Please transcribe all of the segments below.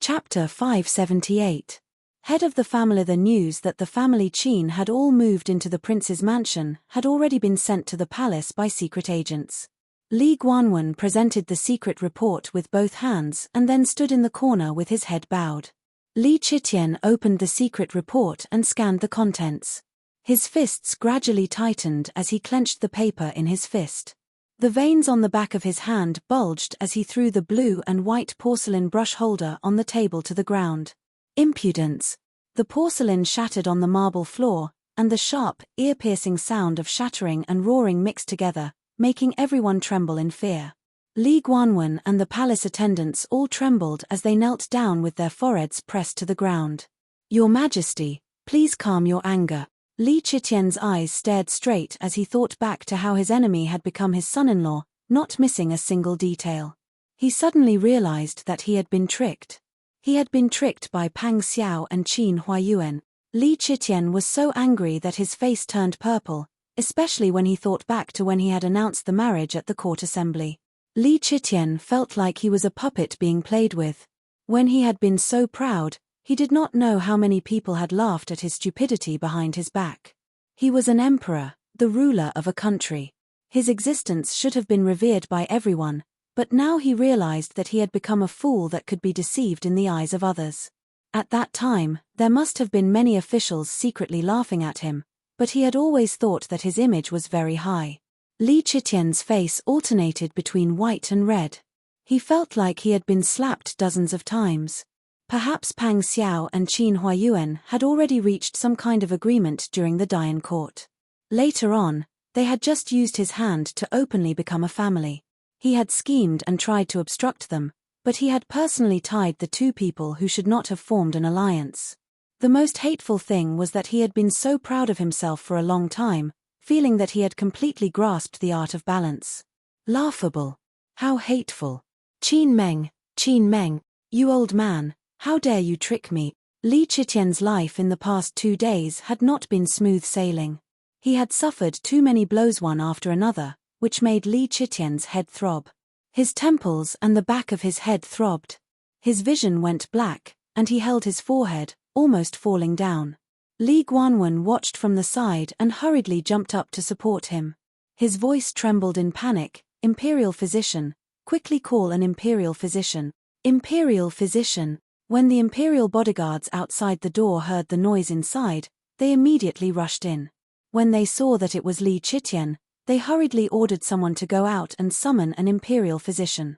Chapter 578. Head of the family. The news that the family Qin had all moved into the prince's mansion had already been sent to the palace by secret agents. Li Guanwen presented the secret report with both hands and then stood in the corner with his head bowed. Li Chitian opened the secret report and scanned the contents. His fists gradually tightened as he clenched the paper in his fist. The veins on the back of his hand bulged as he threw the blue and white porcelain brush holder on the table to the ground. Impudence! The porcelain shattered on the marble floor, and the sharp, ear-piercing sound of shattering and roaring mixed together, making everyone tremble in fear. Li Guanwen and the palace attendants all trembled as they knelt down with their foreheads pressed to the ground. "Your Majesty, please calm your anger." Li Chitian's eyes stared straight as he thought back to how his enemy had become his son-in-law, not missing a single detail. He suddenly realized that he had been tricked. He had been tricked by Pang Xiao and Qin Huayuan. Li Chitian was so angry that his face turned purple, especially when he thought back to when he had announced the marriage at the court assembly. Li Chitian felt like he was a puppet being played with. When he had been so proud, he did not know how many people had laughed at his stupidity behind his back. He was an emperor, the ruler of a country. His existence should have been revered by everyone, but now he realized that he had become a fool that could be deceived in the eyes of others. At that time, there must have been many officials secretly laughing at him, but he had always thought that his image was very high. Li Chitian's face alternated between white and red. He felt like he had been slapped dozens of times. Perhaps Pang Xiao and Qin Huayuan had already reached some kind of agreement during the Dian court. Later on, they had just used his hand to openly become a family. He had schemed and tried to obstruct them, but he had personally tied the two people who should not have formed an alliance. The most hateful thing was that he had been so proud of himself for a long time, feeling that he had completely grasped the art of balance. Laughable. How hateful. Qin Meng, you old man. How dare you trick me? Li Chitian's life in the past 2 days had not been smooth sailing. He had suffered too many blows one after another, which made Li Chitian's head throb. His temples and the back of his head throbbed. His vision went black, and he held his forehead, almost falling down. Li Guanwen watched from the side and hurriedly jumped up to support him. His voice trembled in panic. "Imperial physician, quickly call an imperial physician." Imperial physician. When the imperial bodyguards outside the door heard the noise inside, they immediately rushed in. When they saw that it was Li Chitian, they hurriedly ordered someone to go out and summon an imperial physician.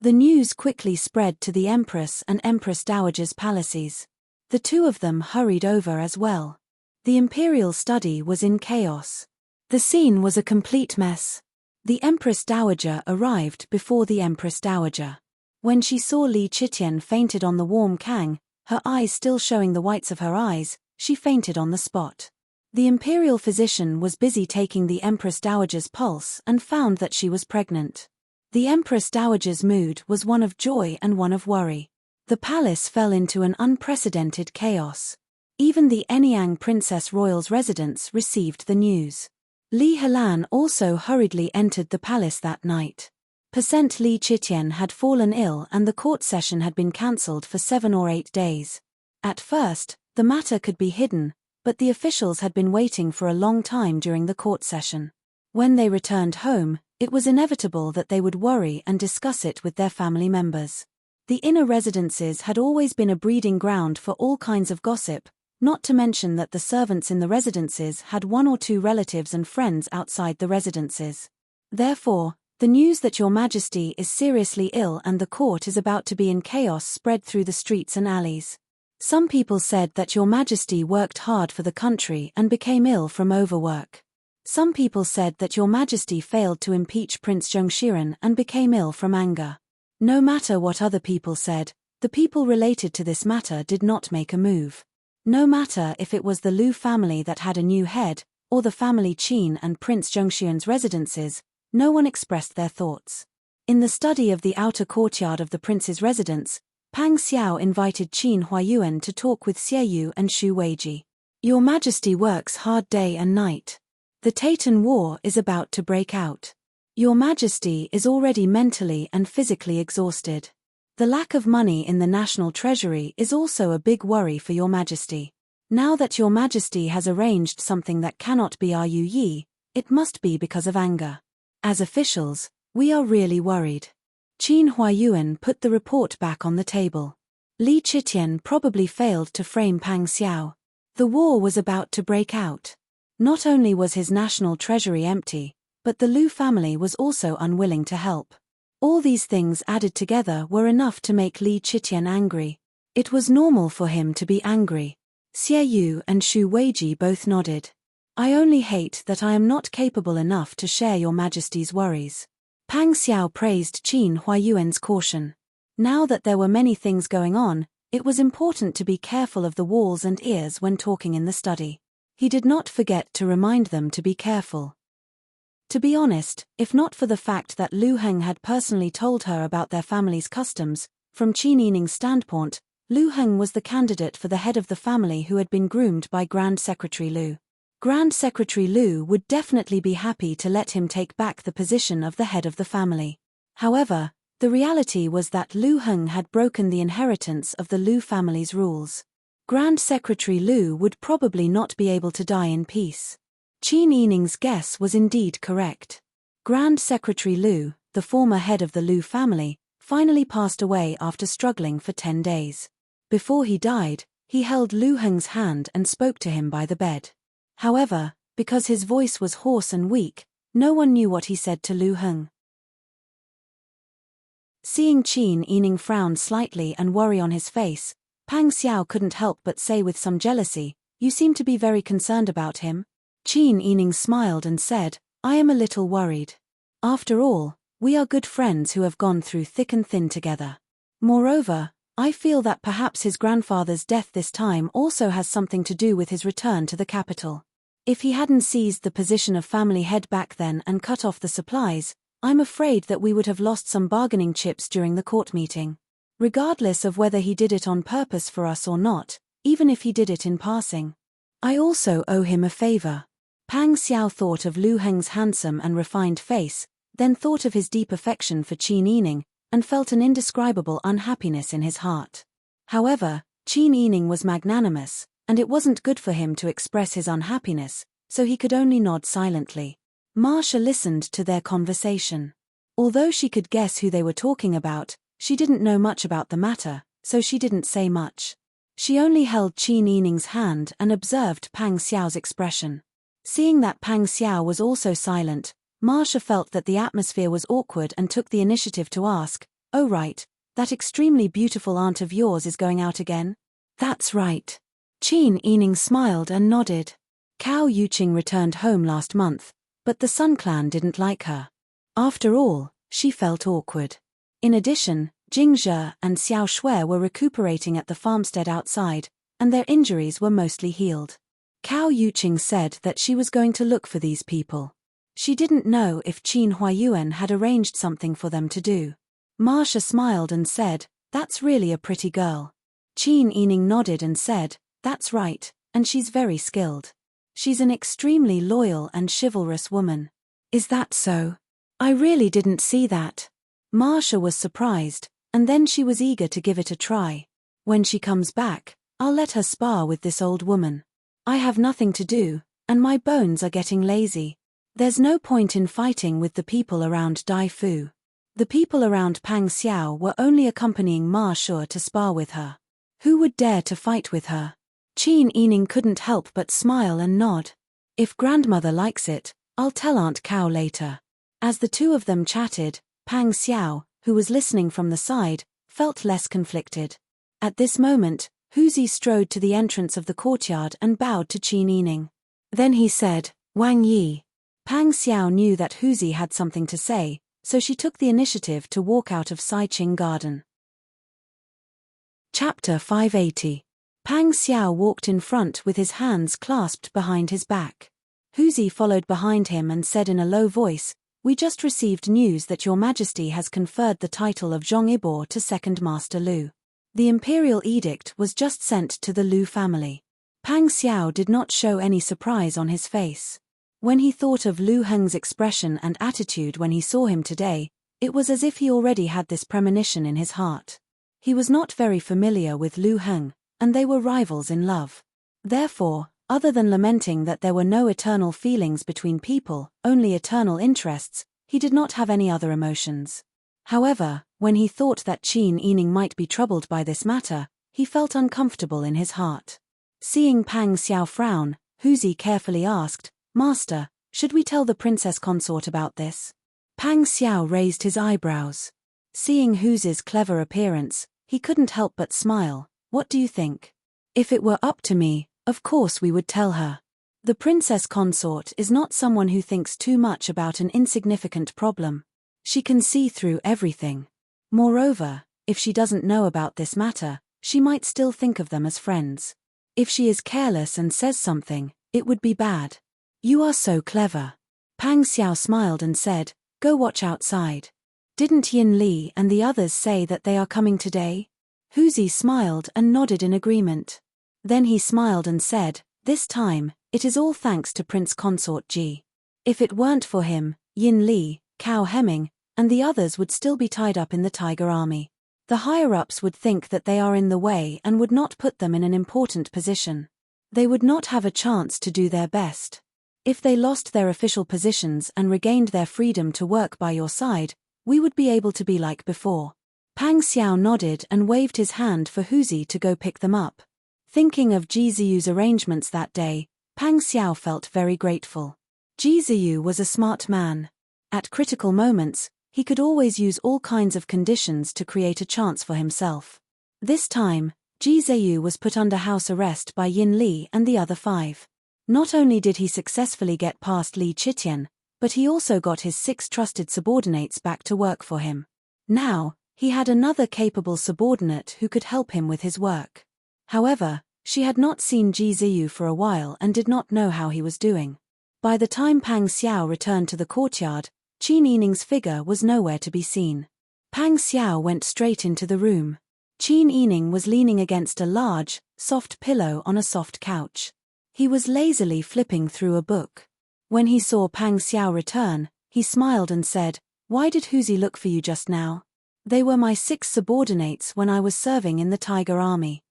The news quickly spread to the Empress and Empress Dowager's palaces. The two of them hurried over as well. The imperial study was in chaos. The scene was a complete mess. The Empress Dowager arrived before the Empress Dowager. When she saw Li Chitian fainted on the warm kang, her eyes still showing the whites of her eyes, she fainted on the spot. The imperial physician was busy taking the Empress Dowager's pulse and found that she was pregnant. The Empress Dowager's mood was one of joy and one of worry. The palace fell into an unprecedented chaos. Even the Enyang Princess Royal's residence received the news. Li Helan also hurriedly entered the palace that night. Li Chitian had fallen ill and the court session had been cancelled for 7 or 8 days. At first, the matter could be hidden, but the officials had been waiting for a long time during the court session. When they returned home, it was inevitable that they would worry and discuss it with their family members. The inner residences had always been a breeding ground for all kinds of gossip, not to mention that the servants in the residences had 1 or 2 relatives and friends outside the residences. Therefore, the news that Your Majesty is seriously ill and the court is about to be in chaos spread through the streets and alleys. Some people said that Your Majesty worked hard for the country and became ill from overwork. Some people said that Your Majesty failed to impeach Prince Zhongshiren and became ill from anger. No matter what other people said, the people related to this matter did not make a move. No matter if it was the Lu family that had a new head, or the family Qin and Prince Zhongshiren's residences, no one expressed their thoughts. In the study of the outer courtyard of the prince's residence, Pang Xiao invited Qin Huayuan to talk with Xieyu and Xu Weiji. Your Majesty works hard day and night. The Taitan War is about to break out. Your Majesty is already mentally and physically exhausted. The lack of money in the national treasury is also a big worry for your majesty. Now that your majesty has arranged something that cannot be Yi, it must be because of anger. As officials, we are really worried. Qin Huayuan put the report back on the table. Li Chitian probably failed to frame Pang Xiao. The war was about to break out. Not only was his national treasury empty, but the Lu family was also unwilling to help. All these things added together were enough to make Li Chitian angry. It was normal for him to be angry. Xie Yu and Shu Weiji both nodded. I only hate that I am not capable enough to share your majesty's worries. Pang Xiao praised Qin Huayuan's caution. Now that there were many things going on, it was important to be careful of the walls and ears when talking in the study. He did not forget to remind them to be careful. To be honest, if not for the fact that Lu Heng had personally told her about their family's customs, from Qin Yining's standpoint, Lu Heng was the candidate for the head of the family who had been groomed by Grand Secretary Lu. Grand Secretary Lu would definitely be happy to let him take back the position of the head of the family. However, the reality was that Lu Heng had broken the inheritance of the Lu family's rules. Grand Secretary Lu would probably not be able to die in peace. Qin Yining's guess was indeed correct. Grand Secretary Lu, the former head of the Lu family, finally passed away after struggling for 10 days. Before he died, he held Lu Heng's hand and spoke to him by the bed. However, because his voice was hoarse and weak, no one knew what he said to Lu Heng. Seeing Qin Yining frown slightly and worry on his face, Pang Xiao couldn't help but say with some jealousy, "You seem to be very concerned about him." Qin Yining smiled and said, "I am a little worried. After all, we are good friends who have gone through thick and thin together. Moreover, I feel that perhaps his grandfather's death this time also has something to do with his return to the capital. If he hadn't seized the position of family head back then and cut off the supplies, I'm afraid that we would have lost some bargaining chips during the court meeting. Regardless of whether he did it on purpose for us or not, even if he did it in passing. I also owe him a favor." Pang Xiao thought of Lu Heng's handsome and refined face, then thought of his deep affection for Qin Yining, and felt an indescribable unhappiness in his heart. However, Qin Yining was magnanimous, and it wasn't good for him to express his unhappiness, so he could only nod silently. Marcia listened to their conversation. Although she could guess who they were talking about, she didn't know much about the matter, so she didn't say much. She only held Qin Yining's hand and observed Pang Xiao's expression. Seeing that Pang Xiao was also silent, Marcia felt that the atmosphere was awkward and took the initiative to ask, "Oh right, that extremely beautiful aunt of yours is going out again?" "That's right." Qin Yining smiled and nodded. Cao Yuqing returned home last month, but the Sun clan didn't like her. After all, she felt awkward. In addition, Jing Zhe and Xiao Shui were recuperating at the farmstead outside, and their injuries were mostly healed. Cao Yuqing said that she was going to look for these people. She didn't know if Qin Huayuan had arranged something for them to do. Marcia smiled and said, "That's really a pretty girl." Qin Yining nodded and said, "That's right, and she's very skilled. She's an extremely loyal and chivalrous woman." "Is that so? I really didn't see that." Marcia was surprised, and then she was eager to give it a try. "When she comes back, I'll let her spar with this old woman. I have nothing to do, and my bones are getting lazy. There's no point in fighting with the people around Dai Fu." The people around Pang Xiao were only accompanying Ma Shu to spar with her. Who would dare to fight with her? Qin Yining couldn't help but smile and nod. "If grandmother likes it, I'll tell Aunt Cow later." As the two of them chatted, Pang Xiao, who was listening from the side, felt less conflicted. At this moment, Huzi strode to the entrance of the courtyard and bowed to Qin Yining. Then he said, "Wang Yi." Pang Xiao knew that Huzi had something to say, so she took the initiative to walk out of Saiqing Garden. Chapter 580. Pang Xiao walked in front with his hands clasped behind his back. Huzi followed behind him and said in a low voice, "We just received news that Your Majesty has conferred the title of Zhong-Ibor to Second Master Lu. The imperial edict was just sent to the Lu family." Pang Xiao did not show any surprise on his face. When he thought of Lu Heng's expression and attitude when he saw him today, it was as if he already had this premonition in his heart. He was not very familiar with Lu Heng, and they were rivals in love. Therefore, other than lamenting that there were no eternal feelings between people, only eternal interests, he did not have any other emotions. However, when he thought that Qin Yining might be troubled by this matter, he felt uncomfortable in his heart. Seeing Pang Xiao frown, Huzi carefully asked, "Master, should we tell the princess consort about this?" Pang Xiao raised his eyebrows. Seeing Huzi's clever appearance, he couldn't help but smile. "What do you think?" "If it were up to me, of course we would tell her. The princess consort is not someone who thinks too much about an insignificant problem. She can see through everything. Moreover, if she doesn't know about this matter, she might still think of them as friends. If she is careless and says something, it would be bad." "You are so clever." Pang Xiao smiled and said, "Go watch outside. Didn't Yin Li and the others say that they are coming today?" Huzi smiled and nodded in agreement. Then he smiled and said, "This time, it is all thanks to Prince Consort Ji. If it weren't for him, Yin Li, Cao Hemming, and the others would still be tied up in the Tiger Army. The higher-ups would think that they are in the way and would not put them in an important position. They would not have a chance to do their best. If they lost their official positions and regained their freedom to work by your side, we would be able to be like before." Pang Xiao nodded and waved his hand for Huzi to go pick them up. Thinking of Ji Ziyu's arrangements that day, Pang Xiao felt very grateful. Ji Ziyu was a smart man. At critical moments, he could always use all kinds of conditions to create a chance for himself. This time, Ji Ziyu was put under house arrest by Yin Li and the other 5. Not only did he successfully get past Li Chitian, but he also got his 6 trusted subordinates back to work for him. Now, he had another capable subordinate who could help him with his work. However, she had not seen Ji Ziyu for a while and did not know how he was doing. By the time Pang Xiao returned to the courtyard, Qin Yining's figure was nowhere to be seen. Pang Xiao went straight into the room. Qin Yining was leaning against a large, soft pillow on a soft couch. He was lazily flipping through a book. When he saw Pang Xiao return, he smiled and said, "Why did Huzi look for you just now?" "They were my 6 subordinates when I was serving in the Tiger Army.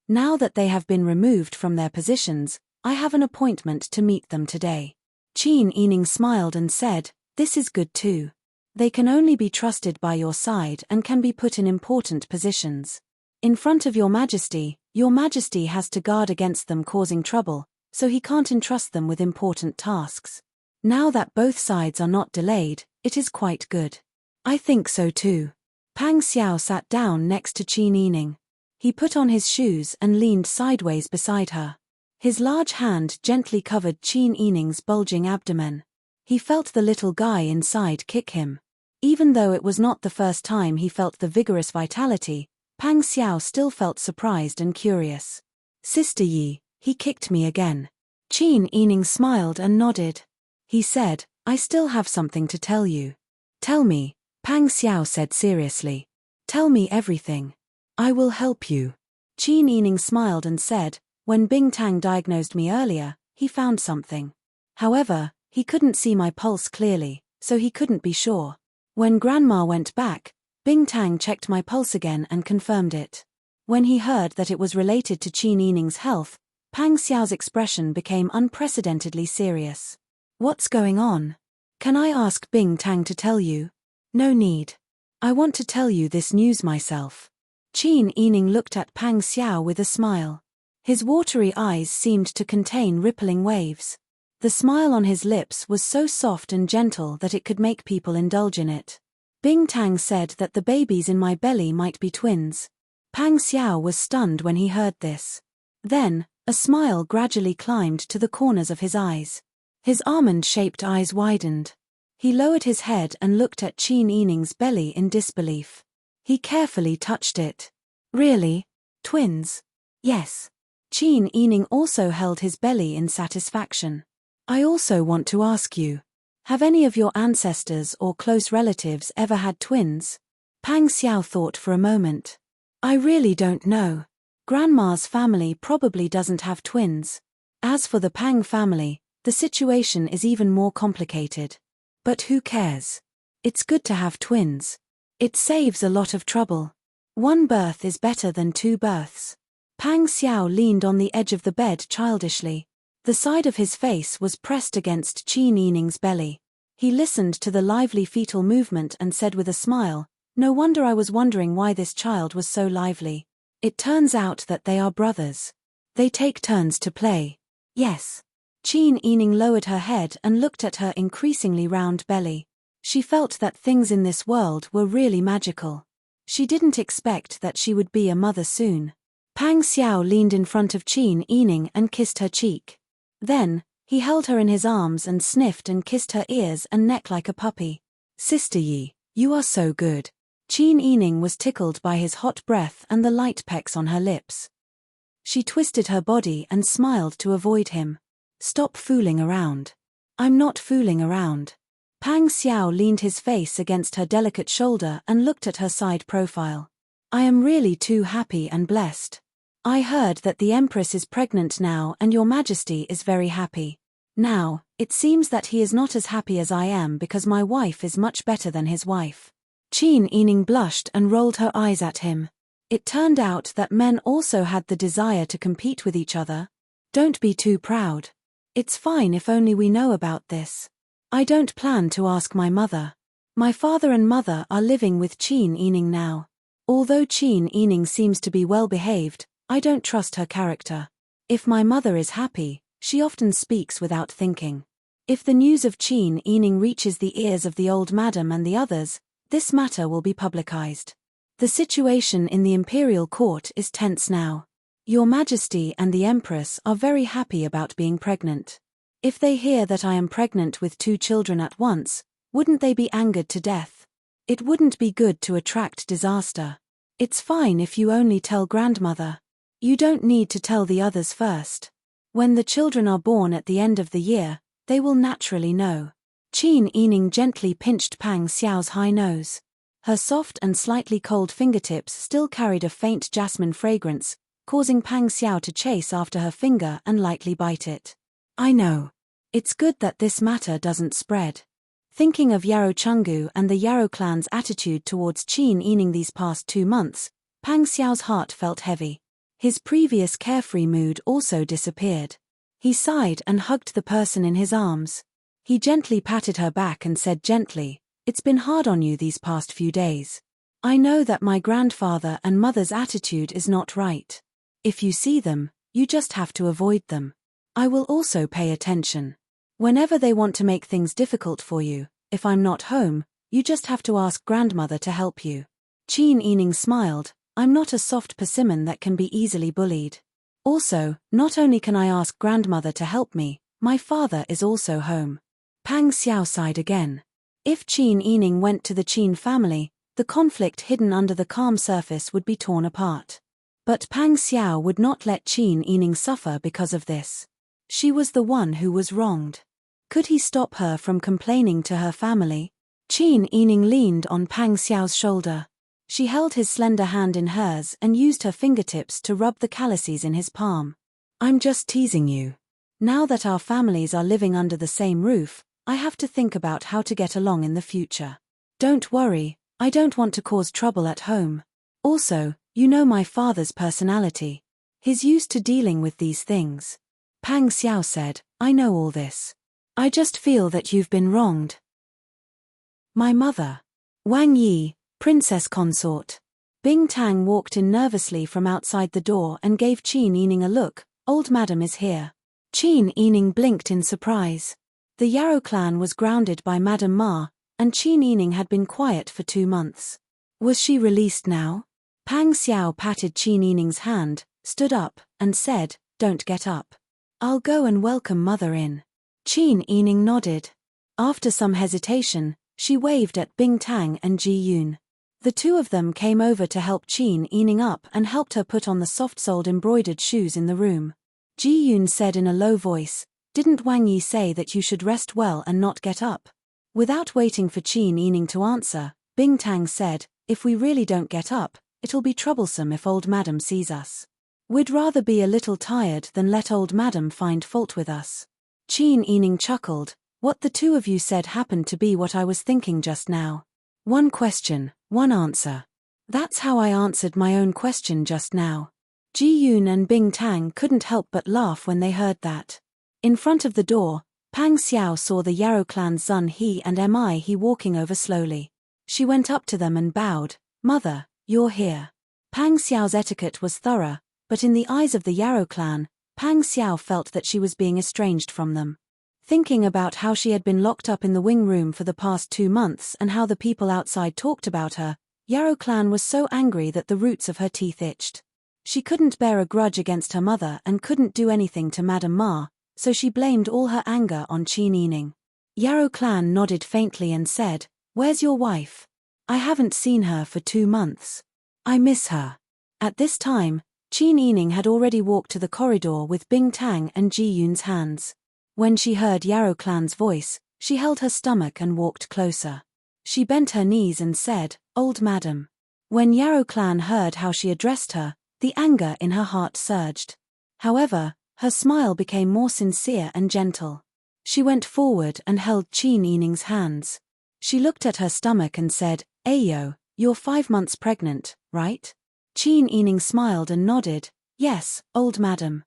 Now that they have been removed from their positions, I have an appointment to meet them today." Qin Yining smiled and said, "This is good too. They can only be trusted by your side and can be put in important positions. In front of Your Majesty has to guard against them causing trouble, so he can't entrust them with important tasks. Now that both sides are not delayed, it is quite good." "I think so too." Pang Xiao sat down next to Qin Yining. He put on his shoes and leaned sideways beside her. His large hand gently covered Qin Yining's bulging abdomen. He felt the little guy inside kick him. Even though it was not the first time he felt the vigorous vitality, Pang Xiao still felt surprised and curious. "Sister Yi, he kicked me again." Qin Yining smiled and nodded. He said, "I still have something to tell you." "Tell me," Pang Xiao said seriously. "Tell me everything. I will help you." Qin Yining smiled and said, "When Bing Tang diagnosed me earlier, he found something. However, he couldn't see my pulse clearly, so he couldn't be sure. When Grandma went back, Bing Tang checked my pulse again and confirmed it." When he heard that it was related to Qin Yining's health, Pang Xiao's expression became unprecedentedly serious. "What's going on? Can I ask Bing Tang to tell you?" "No need. I want to tell you this news myself." Qin Yining looked at Pang Xiao with a smile. His watery eyes seemed to contain rippling waves. The smile on his lips was so soft and gentle that it could make people indulge in it. "Bing Tang said that the babies in my belly might be twins." Pang Xiao was stunned when he heard this. Then, a smile gradually climbed to the corners of his eyes. His almond-shaped eyes widened. He lowered his head and looked at Qin Yining's belly in disbelief. He carefully touched it. "Really? Twins?" "Yes." Qin Yining also held his belly in satisfaction. "I also want to ask you, have any of your ancestors or close relatives ever had twins?" Pang Xiao thought for a moment. "I really don't know. Grandma's family probably doesn't have twins. As for the Pang family, the situation is even more complicated. But who cares? It's good to have twins. It saves a lot of trouble." One birth is better than two births. Pang Xiao leaned on the edge of the bed childishly. The side of his face was pressed against Qin Yining's belly. He listened to the lively fetal movement and said with a smile, "No wonder I was wondering why this child was so lively. It turns out that they are brothers. They take turns to play." "Yes." Qin Yining lowered her head and looked at her increasingly round belly. She felt that things in this world were really magical. She didn't expect that she would be a mother soon. Pang Xiao leaned in front of Qin Yining and kissed her cheek. Then, he held her in his arms and sniffed and kissed her ears and neck like a puppy. "Sister Yi, you are so good." Qin Yining was tickled by his hot breath and the light pecks on her lips. She twisted her body and smiled to avoid him. "Stop fooling around." "I'm not fooling around." Pang Xiao leaned his face against her delicate shoulder and looked at her side profile. "I am really too happy and blessed. I heard that the Empress is pregnant now and Your Majesty is very happy. Now, it seems that he is not as happy as I am because my wife is much better than his wife." Qin Yining blushed and rolled her eyes at him. It turned out that men also had the desire to compete with each other. "Don't be too proud. It's fine if only we know about this. I don't plan to ask my mother. My father and mother are living with Qin Yining now. Although Qin Yining seems to be well behaved, I don't trust her character. If my mother is happy, she often speaks without thinking. If the news of Qin Yining reaches the ears of the old madam and the others, this matter will be publicized. The situation in the imperial court is tense now. Your Majesty and the Empress are very happy about being pregnant. If they hear that I am pregnant with 2 children at once, wouldn't they be angered to death? It wouldn't be good to attract disaster. It's fine if you only tell grandmother. You don't need to tell the others first. When the children are born at the end of the year, they will naturally know." Qin Yining gently pinched Pang Xiao's high nose. Her soft and slightly cold fingertips still carried a faint jasmine fragrance, causing Pang Xiao to chase after her finger and lightly bite it. "I know. It's good that this matter doesn't spread." Thinking of Yarrow Chungu and the Yarrow clan's attitude towards Qin Yining these past 2 months, Pang Xiao's heart felt heavy. His previous carefree mood also disappeared. He sighed and hugged the person in his arms. He gently patted her back and said gently, "It's been hard on you these past few days. I know that my grandfather and mother's attitude is not right. If you see them, you just have to avoid them. I will also pay attention. Whenever they want to make things difficult for you, if I'm not home, you just have to ask grandmother to help you." Qin Yining smiled. "I'm not a soft persimmon that can be easily bullied. Also, not only can I ask grandmother to help me, my father is also home." Pang Xiao sighed again. If Qin Yining went to the Qin family, the conflict hidden under the calm surface would be torn apart. But Pang Xiao would not let Qin Yining suffer because of this. She was the one who was wronged. Could he stop her from complaining to her family? Qin Yining leaned on Pang Xiao's shoulder. She held his slender hand in hers and used her fingertips to rub the calluses in his palm. "I'm just teasing you. Now that our families are living under the same roof, I have to think about how to get along in the future. Don't worry, I don't want to cause trouble at home. Also, you know my father's personality. He's used to dealing with these things." Pang Xiao said, "I know all this. I just feel that you've been wronged." "My mother. Wang Yi, Princess Consort." Bing Tang walked in nervously from outside the door and gave Qin Yining a look. "Old madam is here." Qin Yining blinked in surprise. The Yarrow clan was grounded by Madame Ma, and Qin Yining had been quiet for 2 months. Was she released now? Pang Xiao patted Qin Yining's hand, stood up, and said, "Don't get up. I'll go and welcome mother in." Qin Yining nodded. After some hesitation, she waved at Bing Tang and Ji Yun. The 2 of them came over to help Qin Yining up and helped her put on the soft-soled embroidered shoes in the room. Ji Yun said in a low voice, "Didn't Wang Yi say that you should rest well and not get up?" Without waiting for Qin Yining to answer, Bing Tang said, "If we really don't get up, it'll be troublesome if old madam sees us. We'd rather be a little tired than let old madam find fault with us." Qin Yining chuckled. "What the 2 of you said happened to be what I was thinking just now. 1 question, 1 answer. That's how I answered my own question just now. Ji Yun and Bing Tang couldn't help but laugh when they heard that. In front of the door, Pang Xiao saw the Yarrow clan's Zun He and Mi He walking over slowly. She went up to them and bowed. Mother, you're here. Pang Xiao's etiquette was thorough, but in the eyes of the Yarrow clan, Pang Xiao felt that she was being estranged from them. Thinking about how she had been locked up in the wing room for the past 2 months and how the people outside talked about her, Yarrow clan was so angry that the roots of her teeth itched. She couldn't bear a grudge against her mother and couldn't do anything to Madame Ma, so she blamed all her anger on Qin Yining. Yarrow clan nodded faintly and said, "Where's your wife? I haven't seen her for 2 months. I miss her." At this time, Qin Yining had already walked to the corridor with Bing Tang and Ji Yun's hands. When she heard Yarrow clan's voice, she held her stomach and walked closer. She bent her knees and said, "Old madam." When Yarrow clan heard how she addressed her, the anger in her heart surged. However, her smile became more sincere and gentle. She went forward and held Qin Yining's hands. She looked at her stomach and said, "Ayo, you're 5 months pregnant, right?" Qin Yining smiled and nodded, "Yes, old madam."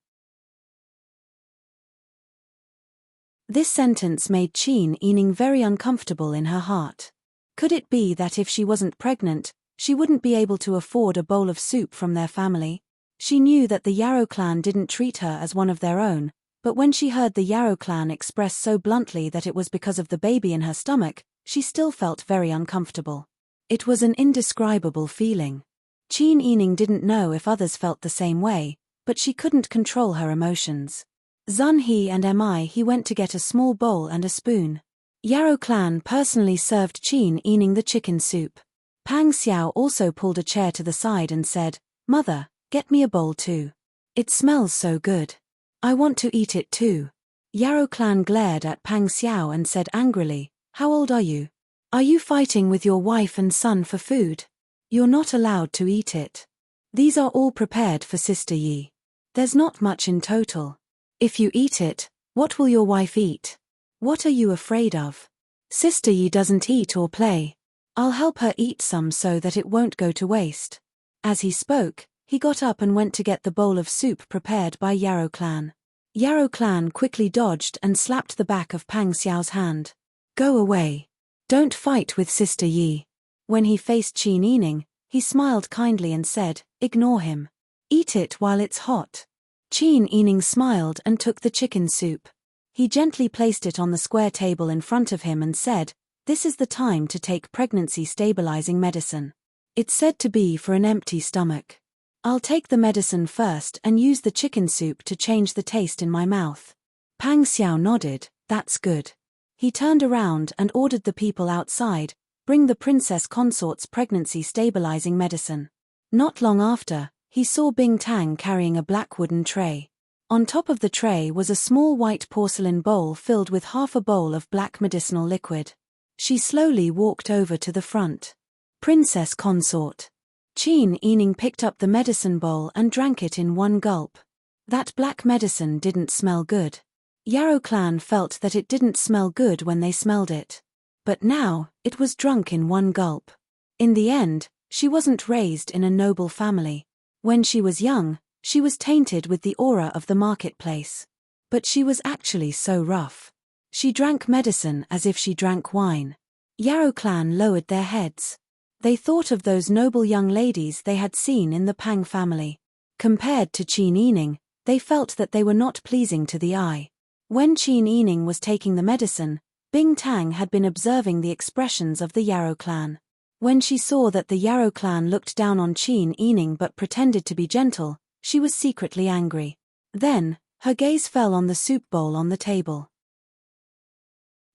This sentence made Qin Yining very uncomfortable in her heart. Could it be that if she wasn't pregnant, she wouldn't be able to afford a bowl of soup from their family? She knew that the Yarrow clan didn't treat her as one of their own, but when she heard the Yarrow clan express so bluntly that it was because of the baby in her stomach, she still felt very uncomfortable. It was an indescribable feeling. Qin Yining didn't know if others felt the same way, but she couldn't control her emotions. Zun He and Mi He went to get a small bowl and a spoon. Yarrow clan personally served Qin Yining the chicken soup. Pang Xiao also pulled a chair to the side and said, "Mother, get me a bowl too. It smells so good. I want to eat it too." Yarrow clan glared at Pang Xiao and said angrily, "How old are you? Are you fighting with your wife and son for food? You're not allowed to eat it. These are all prepared for Sister Yi. There's not much in total. If you eat it, what will your wife eat? What are you afraid of? Sister Yi doesn't eat or play. I'll help her eat some so that it won't go to waste." As he spoke, he got up and went to get the bowl of soup prepared by Yarrow clan. Yarrow clan quickly dodged and slapped the back of Pang Xiao's hand. "Go away. Don't fight with Sister Yi." When he faced Qin Yining, he smiled kindly and said, "Ignore him. Eat it while it's hot." Qin Yining smiled and took the chicken soup. He gently placed it on the square table in front of him and said, "This is the time to take pregnancy stabilizing medicine. It's said to be for an empty stomach. I'll take the medicine first and use the chicken soup to change the taste in my mouth." Pang Xiao nodded, "That's good." He turned around and ordered the people outside, "Bring the princess consort's pregnancy stabilizing medicine." Not long after, he saw Bing Tang carrying a black wooden tray. On top of the tray was a small white porcelain bowl filled with half a bowl of black medicinal liquid. She slowly walked over to the front. "Princess consort." Qin Yining picked up the medicine bowl and drank it in one gulp. That black medicine didn't smell good. Yarrow clan felt that it didn't smell good when they smelled it. But now, it was drunk in one gulp. In the end, she wasn't raised in a noble family. When she was young, she was tainted with the aura of the marketplace. But she was actually so rough. She drank medicine as if she drank wine. Yarrow clan lowered their heads. They thought of those noble young ladies they had seen in the Pang family. Compared to Qin Yining, they felt that they were not pleasing to the eye. When Qin Yining was taking the medicine, Bing Tang had been observing the expressions of the Yarrow clan. When she saw that the Yarrow clan looked down on Qin Yining but pretended to be gentle, she was secretly angry. Then, her gaze fell on the soup bowl on the table.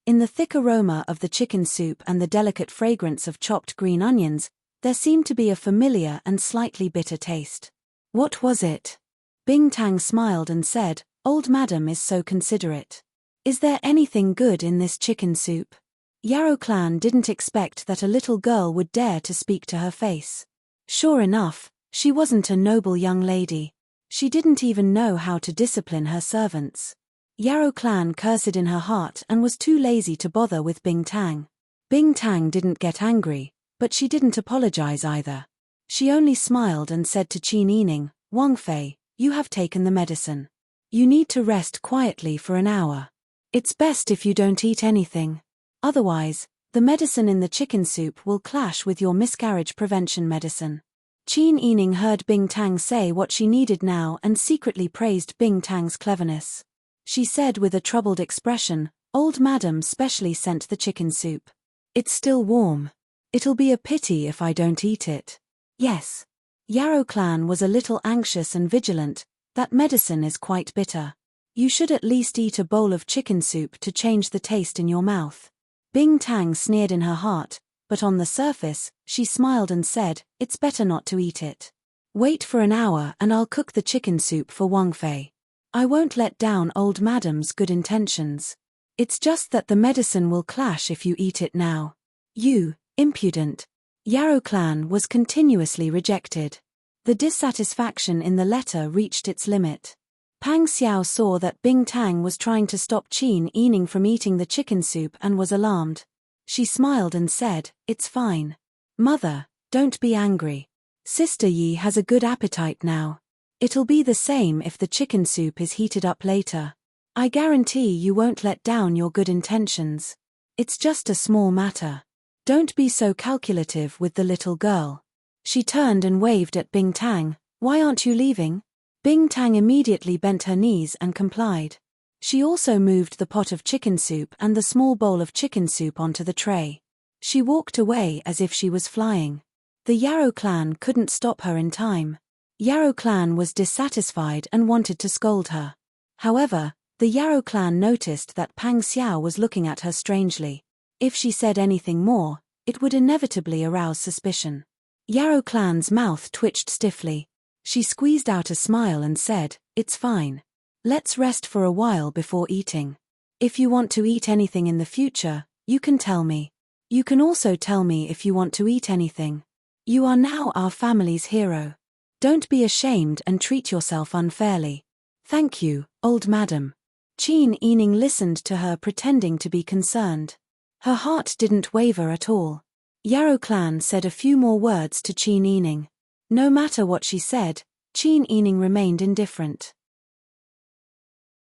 In the thick aroma of the chicken soup and the delicate fragrance of chopped green onions, there seemed to be a familiar and slightly bitter taste. What was it? Bing Tang smiled and said, "Old madam is so considerate. Is there anything good in this chicken soup?" Yarrow clan didn't expect that a little girl would dare to speak to her face. Sure enough, she wasn't a noble young lady. She didn't even know how to discipline her servants. Yarrow clan cursed in her heart and was too lazy to bother with Bing Tang. Bing Tang didn't get angry, but she didn't apologize either. She only smiled and said to Qin Yining, Wang Fei, you have taken the medicine. You need to rest quietly for an hour. It's best if you don't eat anything. Otherwise, the medicine in the chicken soup will clash with your miscarriage prevention medicine. Qin Yining heard Bing Tang say what she needed now and secretly praised Bing Tang's cleverness. She said with a troubled expression, Old Madam specially sent the chicken soup. It's still warm. It'll be a pity if I don't eat it. Yes. Yarrow Clan was a little anxious and vigilant. That medicine is quite bitter. You should at least eat a bowl of chicken soup to change the taste in your mouth. Bing Tang sneered in her heart, but on the surface, she smiled and said, it's better not to eat it. Wait for an hour and I'll cook the chicken soup for Wang Fei. I won't let down Old Madam's good intentions. It's just that the medicine will clash if you eat it now. You, impudent. Yarrow Clan was continuously rejected. The dissatisfaction in the letter reached its limit. Pang Xiao saw that Bing Tang was trying to stop Qin Yining from eating the chicken soup and was alarmed. She smiled and said, it's fine. Mother, don't be angry. Sister Yi has a good appetite now. It'll be the same if the chicken soup is heated up later. I guarantee you won't let down your good intentions. It's just a small matter. Don't be so calculative with the little girl. She turned and waved at Bing Tang. Why aren't you leaving? Bing Tang immediately bent her knees and complied. She also moved the pot of chicken soup and the small bowl of chicken soup onto the tray. She walked away as if she was flying. The Yarrow Clan couldn't stop her in time. Yarrow Clan was dissatisfied and wanted to scold her. However, the Yarrow Clan noticed that Pang Xiao was looking at her strangely. If she said anything more, it would inevitably arouse suspicion. Yarrow Clan's mouth twitched stiffly. She squeezed out a smile and said, it's fine. Let's rest for a while before eating. If you want to eat anything in the future, you can tell me. You can also tell me if you want to eat anything. You are now our family's hero. Don't be ashamed and treat yourself unfairly. Thank you, old madam. Qin Yining listened to her pretending to be concerned. Her heart didn't waver at all. Yarrow Clan said a few more words to Qin Yining. No matter what she said, Qin Yining remained indifferent.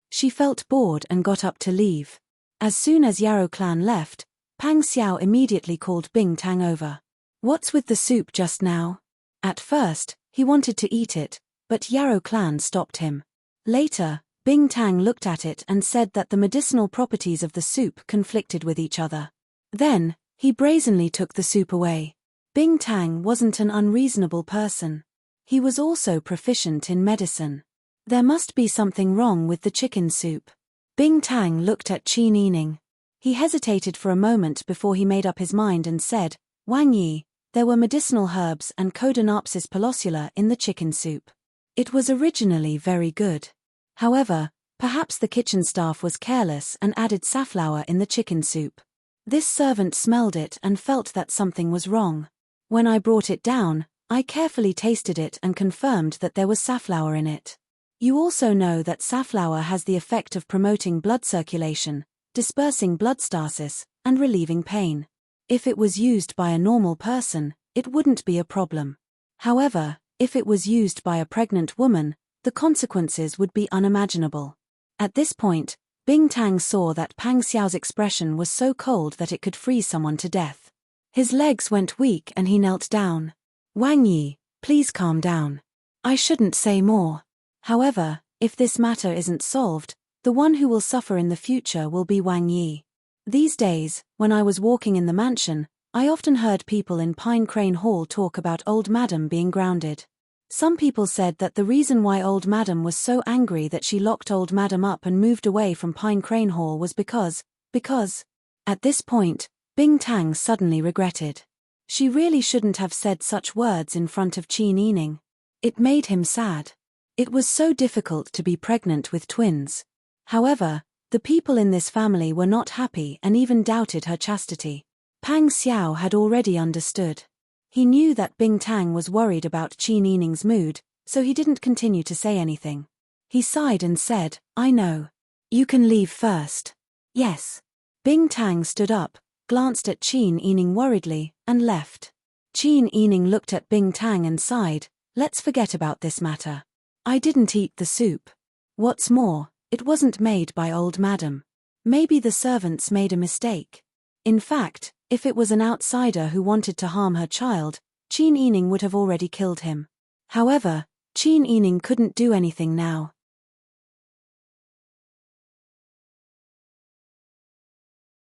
She felt bored and got up to leave. As soon as Yarrow Clan left, Pang Xiao immediately called Bing Tang over. What's with the soup just now? At first, he wanted to eat it, but Yarrow Clan stopped him. Later, Bing Tang looked at it and said that the medicinal properties of the soup conflicted with each other. Then, he brazenly took the soup away. Bing Tang wasn't an unreasonable person. He was also proficient in medicine. There must be something wrong with the chicken soup. Bing Tang looked at Qin Yining. He hesitated for a moment before he made up his mind and said, Wang Yi, there were medicinal herbs and Codonopsis pilosula in the chicken soup. It was originally very good. However, perhaps the kitchen staff was careless and added safflower in the chicken soup. This servant smelled it and felt that something was wrong. When I brought it down, I carefully tasted it and confirmed that there was safflower in it. You also know that safflower has the effect of promoting blood circulation, dispersing blood stasis, and relieving pain. If it was used by a normal person, it wouldn't be a problem. However, if it was used by a pregnant woman, the consequences would be unimaginable. At this point, Bing Tang saw that Pang Xiao's expression was so cold that it could freeze someone to death. His legs went weak and he knelt down. Wang Yi, please calm down. I shouldn't say more. However, if this matter isn't solved, the one who will suffer in the future will be Wang Yi. These days, when I was walking in the mansion, I often heard people in Pine Crane Hall talk about Old Madam being grounded. Some people said that the reason why Old Madam was so angry that she locked Old Madam up and moved away from Pine Crane Hall was because... At this point, Bing Tang suddenly regretted. She really shouldn't have said such words in front of Qin Yining. It made him sad. It was so difficult to be pregnant with twins. However, the people in this family were not happy and even doubted her chastity. Pang Xiao had already understood. He knew that Bing Tang was worried about Qin Yining's mood, so he didn't continue to say anything. He sighed and said, I know. You can leave first. Yes. Bing Tang stood up, glanced at Qin Yining worriedly, and left. Qin Yining looked at Bing Tang and sighed, "Let's forget about this matter. I didn't eat the soup. What's more, it wasn't made by old madam. Maybe the servants made a mistake. In fact, if it was an outsider who wanted to harm her child, Qin Yining would have already killed him." However, Qin Yining couldn't do anything now.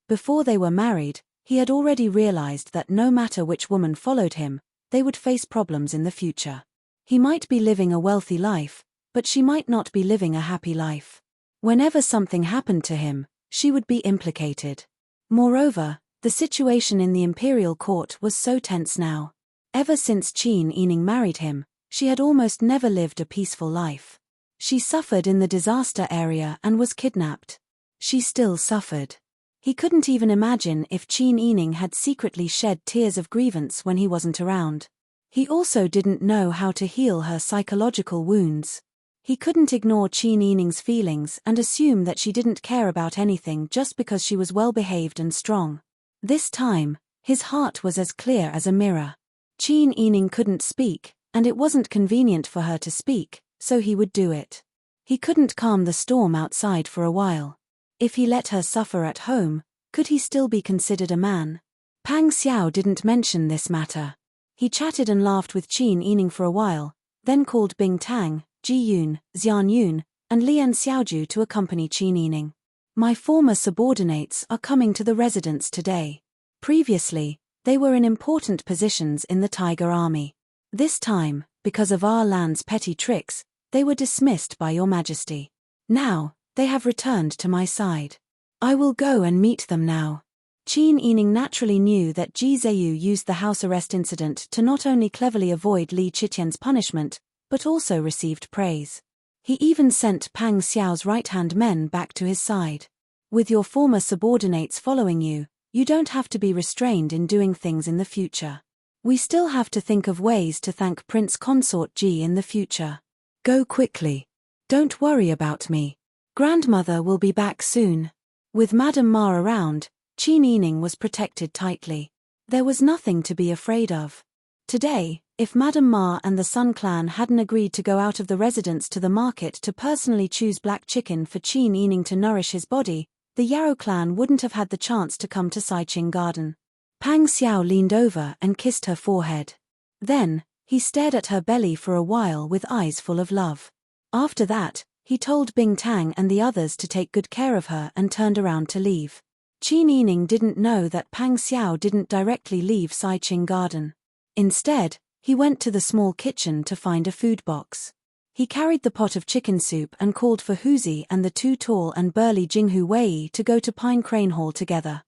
Before they were married, he had already realized that no matter which woman followed him, they would face problems in the future. He might be living a wealthy life, but she might not be living a happy life. Whenever something happened to him, she would be implicated. Moreover, the situation in the imperial court was so tense now. Ever since Qin Yining married him, she had almost never lived a peaceful life. She suffered in the disaster area and was kidnapped. She still suffered. He couldn't even imagine if Qin Yining had secretly shed tears of grievance when he wasn't around. He also didn't know how to heal her psychological wounds. He couldn't ignore Qin Yining's feelings and assume that she didn't care about anything just because she was well-behaved and strong. This time, his heart was as clear as a mirror. Qin Yining couldn't speak, and it wasn't convenient for her to speak, so he would do it. He couldn't calm the storm outside for a while. If he let her suffer at home, could he still be considered a man? Pang Xiao didn't mention this matter. He chatted and laughed with Qin Yining for a while, then called Bing Tang, Ji Yun, Xian Yun, and Lian Xiaoju to accompany Qin Yining. "My former subordinates are coming to the residence today. Previously, they were in important positions in the Tiger Army. This time, because of our land's petty tricks, they were dismissed by your majesty. Now, they have returned to my side. I will go and meet them now." Qin Yining naturally knew that Ji Zheyu used the house arrest incident to not only cleverly avoid Li Qitian's punishment, but also received praise. He even sent Pang Xiao's right-hand men back to his side. "With your former subordinates following you, you don't have to be restrained in doing things in the future. We still have to think of ways to thank Prince Consort Ji in the future. Go quickly. Don't worry about me. Grandmother will be back soon." With Madame Ma around, Qin Yining was protected tightly. There was nothing to be afraid of. Today, if Madame Ma and the Sun clan hadn't agreed to go out of the residence to the market to personally choose black chicken for Qin Yining to nourish his body, the Yarrow clan wouldn't have had the chance to come to Saiqing Garden. Pang Xiao leaned over and kissed her forehead. Then, he stared at her belly for a while with eyes full of love. After that, he told Bing Tang and the others to take good care of her and turned around to leave. Qin Yining didn't know that Pang Xiao didn't directly leave Saiqing Garden. Instead, he went to the small kitchen to find a food box. He carried the pot of chicken soup and called for Huzi and the two tall and burly Jinghu Wei to go to Pine Crane Hall together.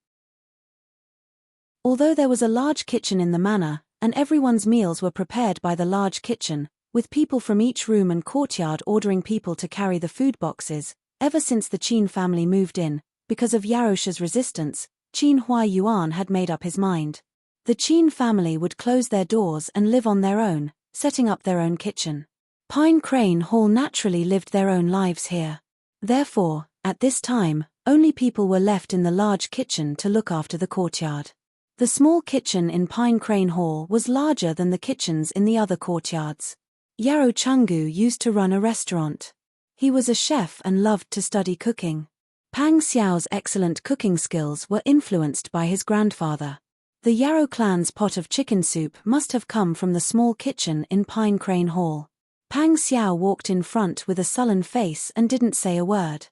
Although there was a large kitchen in the manor, and everyone's meals were prepared by the large kitchen, with people from each room and courtyard ordering people to carry the food boxes, ever since the Qin family moved in, because of Yarosha's resistance, Qin Huaiyuan had made up his mind. The Qin family would close their doors and live on their own, setting up their own kitchen. Pine Crane Hall naturally lived their own lives here. Therefore, at this time, only people were left in the large kitchen to look after the courtyard. The small kitchen in Pine Crane Hall was larger than the kitchens in the other courtyards. Yarrow Chungu used to run a restaurant. He was a chef and loved to study cooking. Pang Xiao's excellent cooking skills were influenced by his grandfather. The Yarrow clan's pot of chicken soup must have come from the small kitchen in Pine Crane Hall. Pang Xiao walked in front with a sullen face and didn't say a word.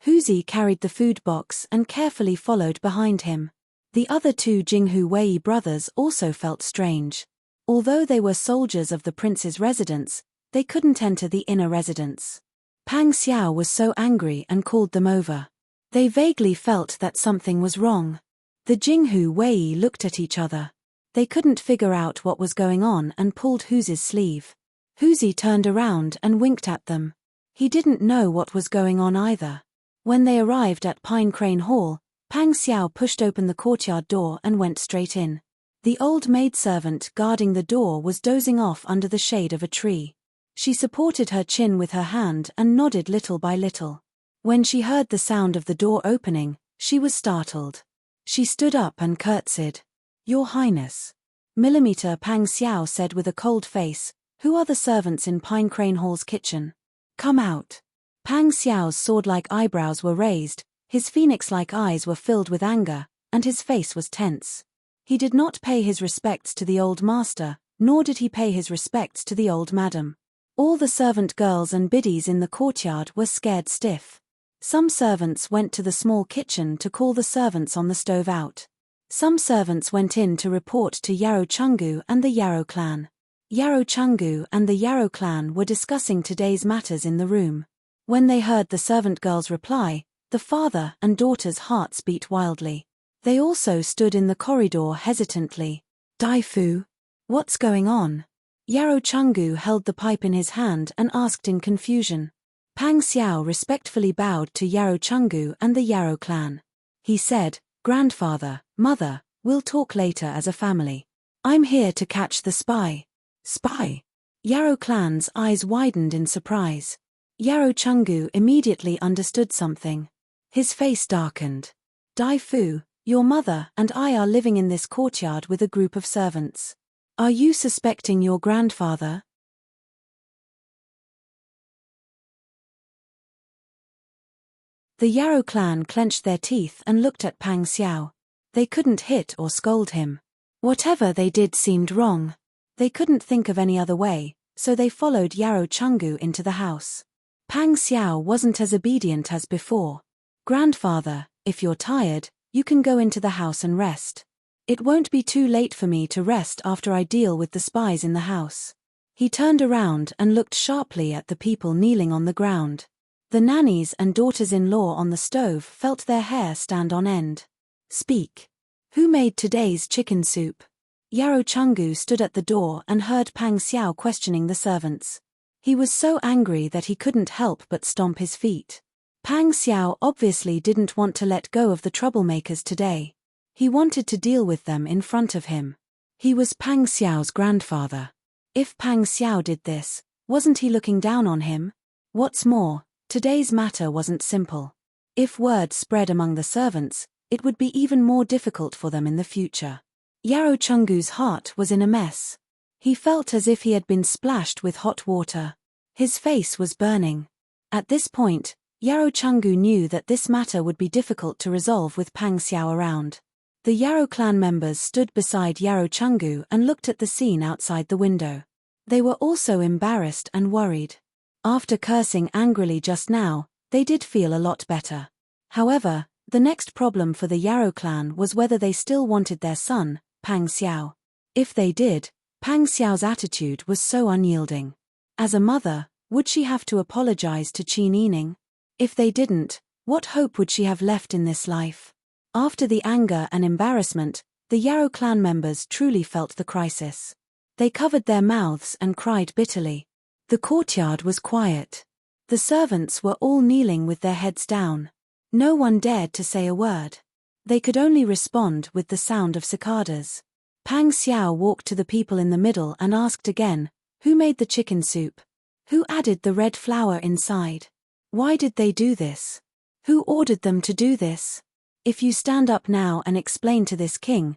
Huzi carried the food box and carefully followed behind him. The other two Jinghu Wei brothers also felt strange. Although they were soldiers of the prince's residence, they couldn't enter the inner residence. Pang Xiao was so angry and called them over. They vaguely felt that something was wrong. The Jinghu Wei looked at each other. They couldn't figure out what was going on and pulled Huzi's sleeve. Huzi turned around and winked at them. He didn't know what was going on either. When they arrived at Pine Crane Hall, Pang Xiao pushed open the courtyard door and went straight in. The old maidservant guarding the door was dozing off under the shade of a tree. She supported her chin with her hand and nodded little by little. When she heard the sound of the door opening, she was startled. She stood up and curtsied. "Your Highness." Millimeter, Pang Xiao said with a cold face. Who are the servants in Pine Crane Hall's kitchen? Come out. Pang Xiao's sword-like eyebrows were raised, his phoenix-like eyes were filled with anger, and his face was tense. He did not pay his respects to the old master, nor did he pay his respects to the old madam. All the servant girls and biddies in the courtyard were scared stiff. Some servants went to the small kitchen to call the servants on the stove out. Some servants went in to report to Yarrow Chungu and the Yarrow clan. Yarrow Chungu and the Yarrow clan were discussing today's matters in the room. When they heard the servant girl's reply, the father and daughter's hearts beat wildly. They also stood in the corridor hesitantly. Dai Fu? What's going on? Yarrow Chungu held the pipe in his hand and asked in confusion. Pang Xiao respectfully bowed to Yarrow Chungu and the Yarrow clan. He said, "Grandfather, mother, we'll talk later as a family. I'm here to catch the spy." Spy? Yarrow clan's eyes widened in surprise. Yarrow Chungu immediately understood something. His face darkened. Dai Fu, your mother and I are living in this courtyard with a group of servants. Are you suspecting your grandfather? The Yarrow clan clenched their teeth and looked at Pang Xiao. They couldn't hit or scold him. Whatever they did seemed wrong. They couldn't think of any other way, so they followed Yarrow Chungu into the house. Pang Xiao wasn't as obedient as before. Grandfather, if you're tired, you can go into the house and rest. It won't be too late for me to rest after I deal with the spies in the house. He turned around and looked sharply at the people kneeling on the ground. The nannies and daughters-in-law on the stove felt their hair stand on end. Speak. Who made today's chicken soup? Yarrow Chungu stood at the door and heard Pang Xiao questioning the servants. He was so angry that he couldn't help but stomp his feet. Pang Xiao obviously didn't want to let go of the troublemakers today. He wanted to deal with them in front of him. He was Pang Xiao's grandfather. If Pang Xiao did this, wasn't he looking down on him? What's more, today's matter wasn't simple. If word spread among the servants, it would be even more difficult for them in the future. Yarrow Chungu's heart was in a mess. He felt as if he had been splashed with hot water. His face was burning. At this point, Yarrow Chungu knew that this matter would be difficult to resolve with Pang Xiao around. The Yarrow clan members stood beside Yarrow Chungu and looked at the scene outside the window. They were also embarrassed and worried. After cursing angrily just now, they did feel a lot better. However, the next problem for the Yarrow clan was whether they still wanted their son, Pang Xiao. If they did, Pang Xiao's attitude was so unyielding. As a mother, would she have to apologize to Qin Yining? If they didn't, what hope would she have left in this life? After the anger and embarrassment, the Yarrow clan members truly felt the crisis. They covered their mouths and cried bitterly. The courtyard was quiet. The servants were all kneeling with their heads down. No one dared to say a word. They could only respond with the sound of cicadas. Pang Xiao walked to the people in the middle and asked again, who made the chicken soup? Who added the red flour inside? Why did they do this? Who ordered them to do this? If you stand up now and explain to this king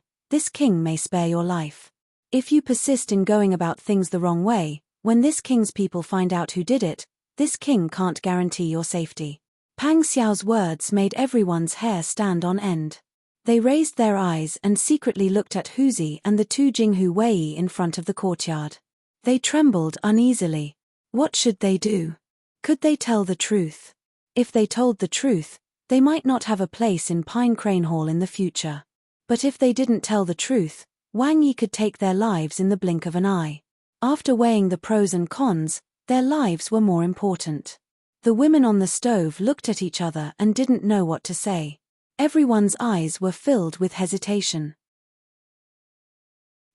may spare your life. If you persist in going about things the wrong way, when this king's people find out who did it, this king can't guarantee your safety. Pang Xiao's words made everyone's hair stand on end. They raised their eyes and secretly looked at Huzi and the two Jinghu Wei in front of the courtyard. They trembled uneasily. What should they do? Could they tell the truth? If they told the truth, they might not have a place in Pine Crane Hall in the future. But if they didn't tell the truth, Wang Yi could take their lives in the blink of an eye. After weighing the pros and cons, their lives were more important. The women on the stove looked at each other and didn't know what to say. Everyone's eyes were filled with hesitation.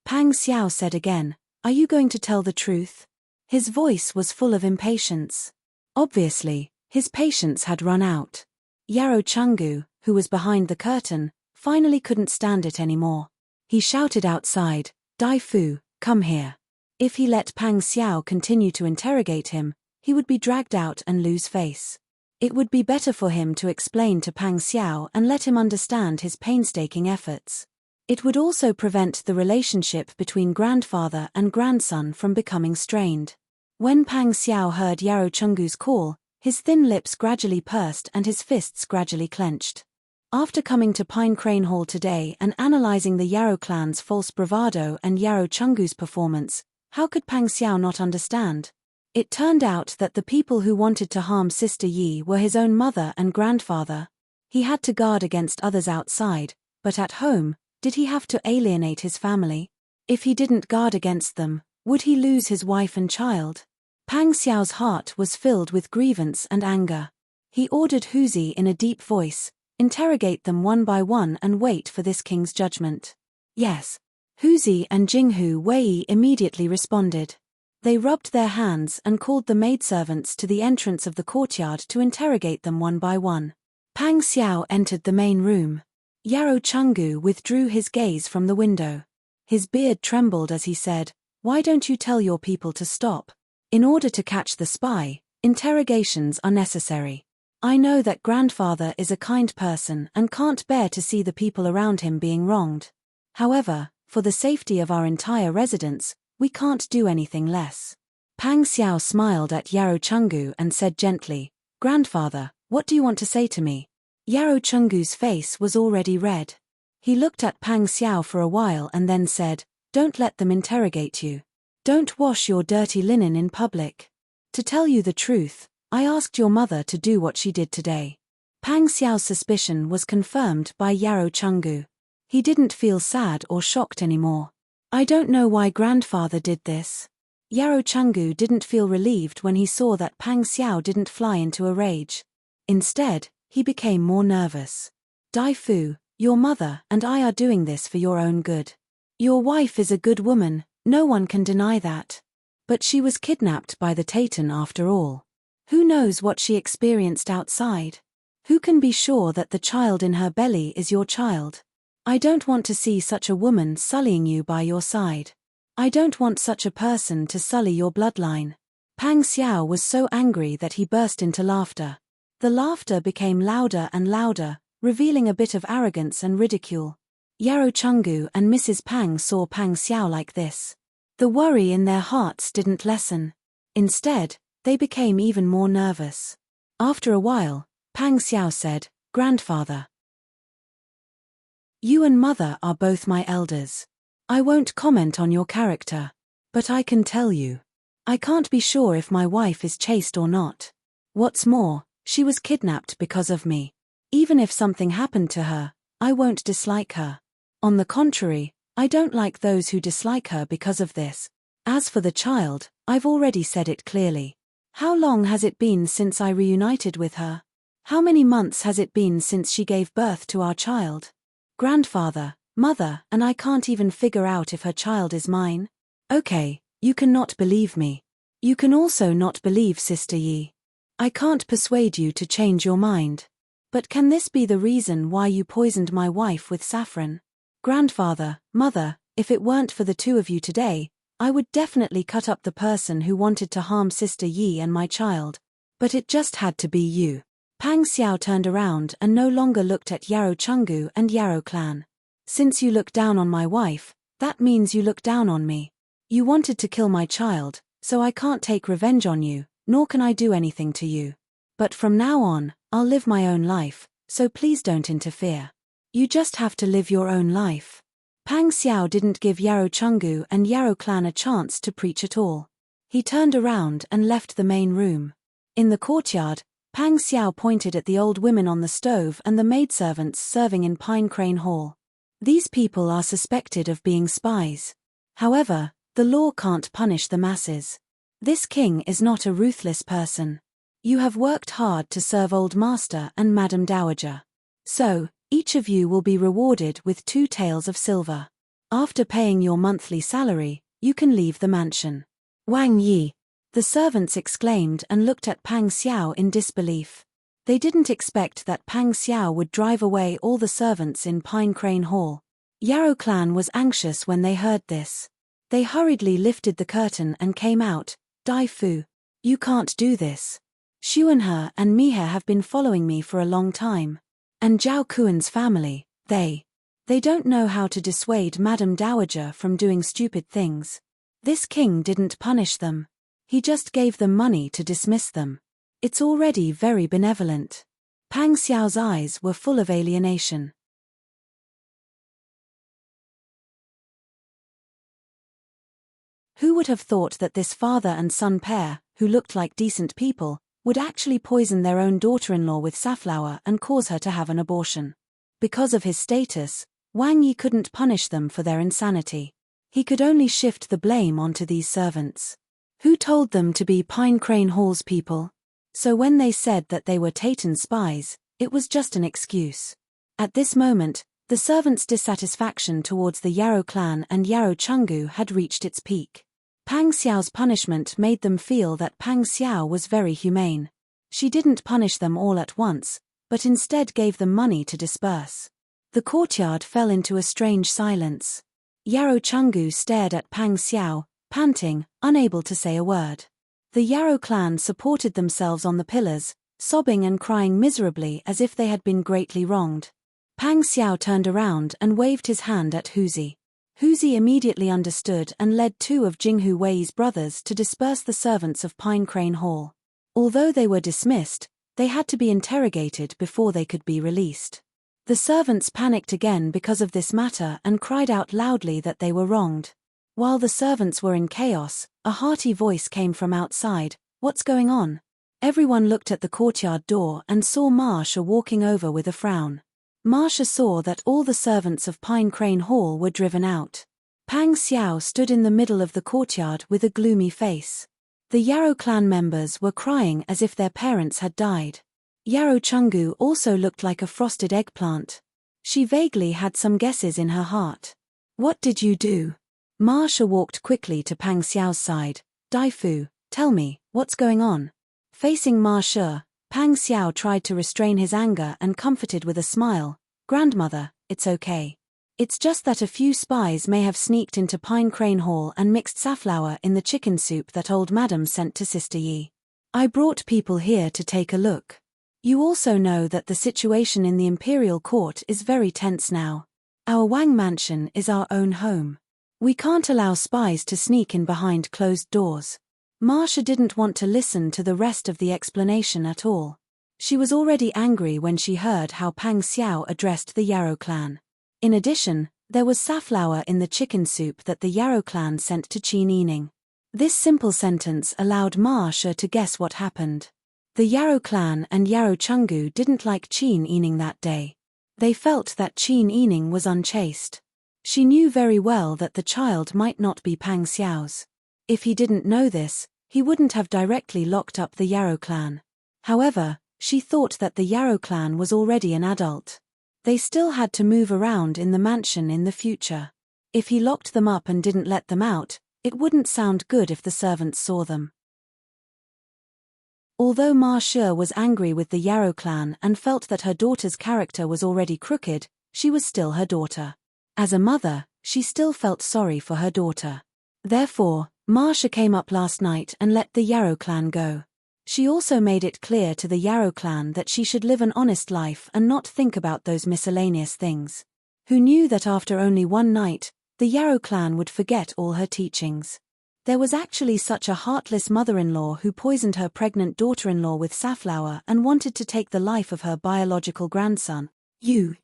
Pang Xiao said again, "Are you going to tell the truth?" His voice was full of impatience. Obviously, his patience had run out. Yarrow Chungu, who was behind the curtain, finally couldn't stand it anymore. He shouted outside, "Dai Fu, come here." If he let Pang Xiao continue to interrogate him, he would be dragged out and lose face. It would be better for him to explain to Pang Xiao and let him understand his painstaking efforts. It would also prevent the relationship between grandfather and grandson from becoming strained. When Pang Xiao heard Yarrow Chungu's call, his thin lips gradually pursed and his fists gradually clenched. After coming to Pine Crane Hall today and analyzing the Yarrow clan's false bravado and Yarrow Chungu's performance, how could Pang Xiao not understand? It turned out that the people who wanted to harm Sister Yi were his own mother and grandfather. He had to guard against others outside, but at home, did he have to alienate his family? If he didn't guard against them, would he lose his wife and child? Pang Xiao's heart was filled with grievance and anger. He ordered Huzi in a deep voice, interrogate them one by one and wait for this king's judgment. Yes. Huzi and Jinghu Wei immediately responded. They rubbed their hands and called the maidservants to the entrance of the courtyard to interrogate them one by one. Pang Xiao entered the main room. Yarrow Chungu withdrew his gaze from the window. His beard trembled as he said, "Why don't you tell your people to stop? In order to catch the spy, interrogations are necessary. I know that grandfather is a kind person and can't bear to see the people around him being wronged. However, for the safety of our entire residence, we can't do anything less." Pang Xiao smiled at Yarrow Chungu and said gently, "Grandfather, what do you want to say to me?" Yarrow Chungu's face was already red. He looked at Pang Xiao for a while and then said, "Don't let them interrogate you. Don't wash your dirty linen in public. To tell you the truth, I asked your mother to do what she did today." Pang Xiao's suspicion was confirmed by Yarrow Chungu. He didn't feel sad or shocked anymore. "I don't know why grandfather did this." Yarrow Chungu didn't feel relieved when he saw that Pang Xiao didn't fly into a rage. Instead, he became more nervous. "Dai Fu, your mother and I are doing this for your own good. Your wife is a good woman, no one can deny that. But she was kidnapped by the Tatan after all. Who knows what she experienced outside? Who can be sure that the child in her belly is your child? I don't want to see such a woman sullying you by your side. I don't want such a person to sully your bloodline." Pang Xiao was so angry that he burst into laughter. The laughter became louder and louder, revealing a bit of arrogance and ridicule. Yarrow Chungu and Mrs. Pang saw Pang Xiao like this. The worry in their hearts didn't lessen. Instead, they became even more nervous. After a while, Pang Xiao said, "Grandfather, you and mother are both my elders. I won't comment on your character. But I can tell you. I can't be sure if my wife is chaste or not. What's more, she was kidnapped because of me. Even if something happened to her, I won't dislike her. On the contrary, I don't like those who dislike her because of this. As for the child, I've already said it clearly. How long has it been since I reunited with her? How many months has it been since she gave birth to our child? Grandfather, mother, and I can't even figure out if her child is mine. Okay, you cannot believe me. You can also not believe Sister Yi. I can't persuade you to change your mind. But can this be the reason why you poisoned my wife with saffron? Grandfather, mother, if it weren't for the two of you today, I would definitely cut up the person who wanted to harm Sister Yi and my child. But it just had to be you." Pang Xiao turned around and no longer looked at Yarrow Chungu and Yarrow clan. "Since you look down on my wife, that means you look down on me. You wanted to kill my child, so I can't take revenge on you, nor can I do anything to you. But from now on, I'll live my own life, so please don't interfere. You just have to live your own life." Pang Xiao didn't give Yarrow Chungu and Yarrow clan a chance to preach at all. He turned around and left the main room. In the courtyard, Pang Xiao pointed at the old women on the stove and the maidservants serving in Pine Crane Hall. These people are suspected of being spies. However, the law can't punish the masses. This king is not a ruthless person. You have worked hard to serve Old Master and Madam Dowager. So, each of you will be rewarded with 2 taels of silver. After paying your monthly salary, you can leave the mansion. Wang Yi. The servants exclaimed and looked at Pang Xiao in disbelief. They didn't expect that Pang Xiao would drive away all the servants in Pine Crane Hall. Yarrow clan was anxious when they heard this. They hurriedly lifted the curtain and came out. "Dai Fu, you can't do this. Xuanhe and Mihe have been following me for a long time. And Zhao Kuan's family, they They don't know how to dissuade Madame Dowager from doing stupid things. This king didn't punish them. He just gave them money to dismiss them. It's already very benevolent. Pang Xiao's eyes were full of alienation. Who would have thought that this father and son pair, who looked like decent people, would actually poison their own daughter-in-law with safflower and cause her to have an abortion? Because of his status, Wang Yi couldn't punish them for their insanity. He could only shift the blame onto these servants. Who told them to be Pinecrane Hall's people? So when they said that they were Tayton spies, it was just an excuse. At this moment, the servants' dissatisfaction towards the Yarrow clan and Yarrow Chungu had reached its peak. Pang Xiao's punishment made them feel that Pang Xiao was very humane. She didn't punish them all at once, but instead gave them money to disperse. The courtyard fell into a strange silence. Yarrow Chungu stared at Pang Xiao, panting, unable to say a word. The Yarrow clan supported themselves on the pillars, sobbing and crying miserably as if they had been greatly wronged. Pang Xiao turned around and waved his hand at Huzi. Huzi immediately understood and led two of Jinghu Wei's brothers to disperse the servants of Pinecrane Hall. Although they were dismissed, they had to be interrogated before they could be released. The servants panicked again because of this matter and cried out loudly that they were wronged. While the servants were in chaos, a hearty voice came from outside. "What's going on?" Everyone looked at the courtyard door and saw Marsha walking over with a frown. Marsha saw that all the servants of Pinecrane Hall were driven out. Pang Xiao stood in the middle of the courtyard with a gloomy face. The Yarrow clan members were crying as if their parents had died. Yarrow Chungu also looked like a frosted eggplant. She vaguely had some guesses in her heart. "What did you do?" Marsha walked quickly to Pang Xiao's side. "Dai Fu, tell me, what's going on?" Facing Marsha, Pang Xiao tried to restrain his anger and comforted with a smile. "Grandmother, it's okay. It's just that a few spies may have sneaked into Pinecrane Hall and mixed safflower in the chicken soup that old madam sent to Sister Yi. I brought people here to take a look. You also know that the situation in the imperial court is very tense now. Our Wang mansion is our own home. We can't allow spies to sneak in behind closed doors." Marsha didn't want to listen to the rest of the explanation at all. She was already angry when she heard how Pang Xiao addressed the Yarrow clan. In addition, there was safflower in the chicken soup that the Yarrow clan sent to Qin Yining. This simple sentence allowed Marsha to guess what happened. The Yarrow clan and Yarrow Chungu didn't like Qin Yining that day. They felt that Qin Yining was unchaste. She knew very well that the child might not be Pang Xiao's. If he didn't know this, he wouldn't have directly locked up the Yarrow clan. However, she thought that the Yarrow clan was already an adult. They still had to move around in the mansion in the future. If he locked them up and didn't let them out, it wouldn't sound good if the servants saw them. Although Ma Shi was angry with the Yarrow clan and felt that her daughter's character was already crooked, she was still her daughter. As a mother, she still felt sorry for her daughter. Therefore, Ma Shi came up last night and let the Yarrow clan go. She also made it clear to the Yarrow clan that she should live an honest life and not think about those miscellaneous things. Who knew that after only one night, the Yarrow clan would forget all her teachings? There was actually such a heartless mother-in-law who poisoned her pregnant daughter-in-law with safflower and wanted to take the life of her biological grandson. You.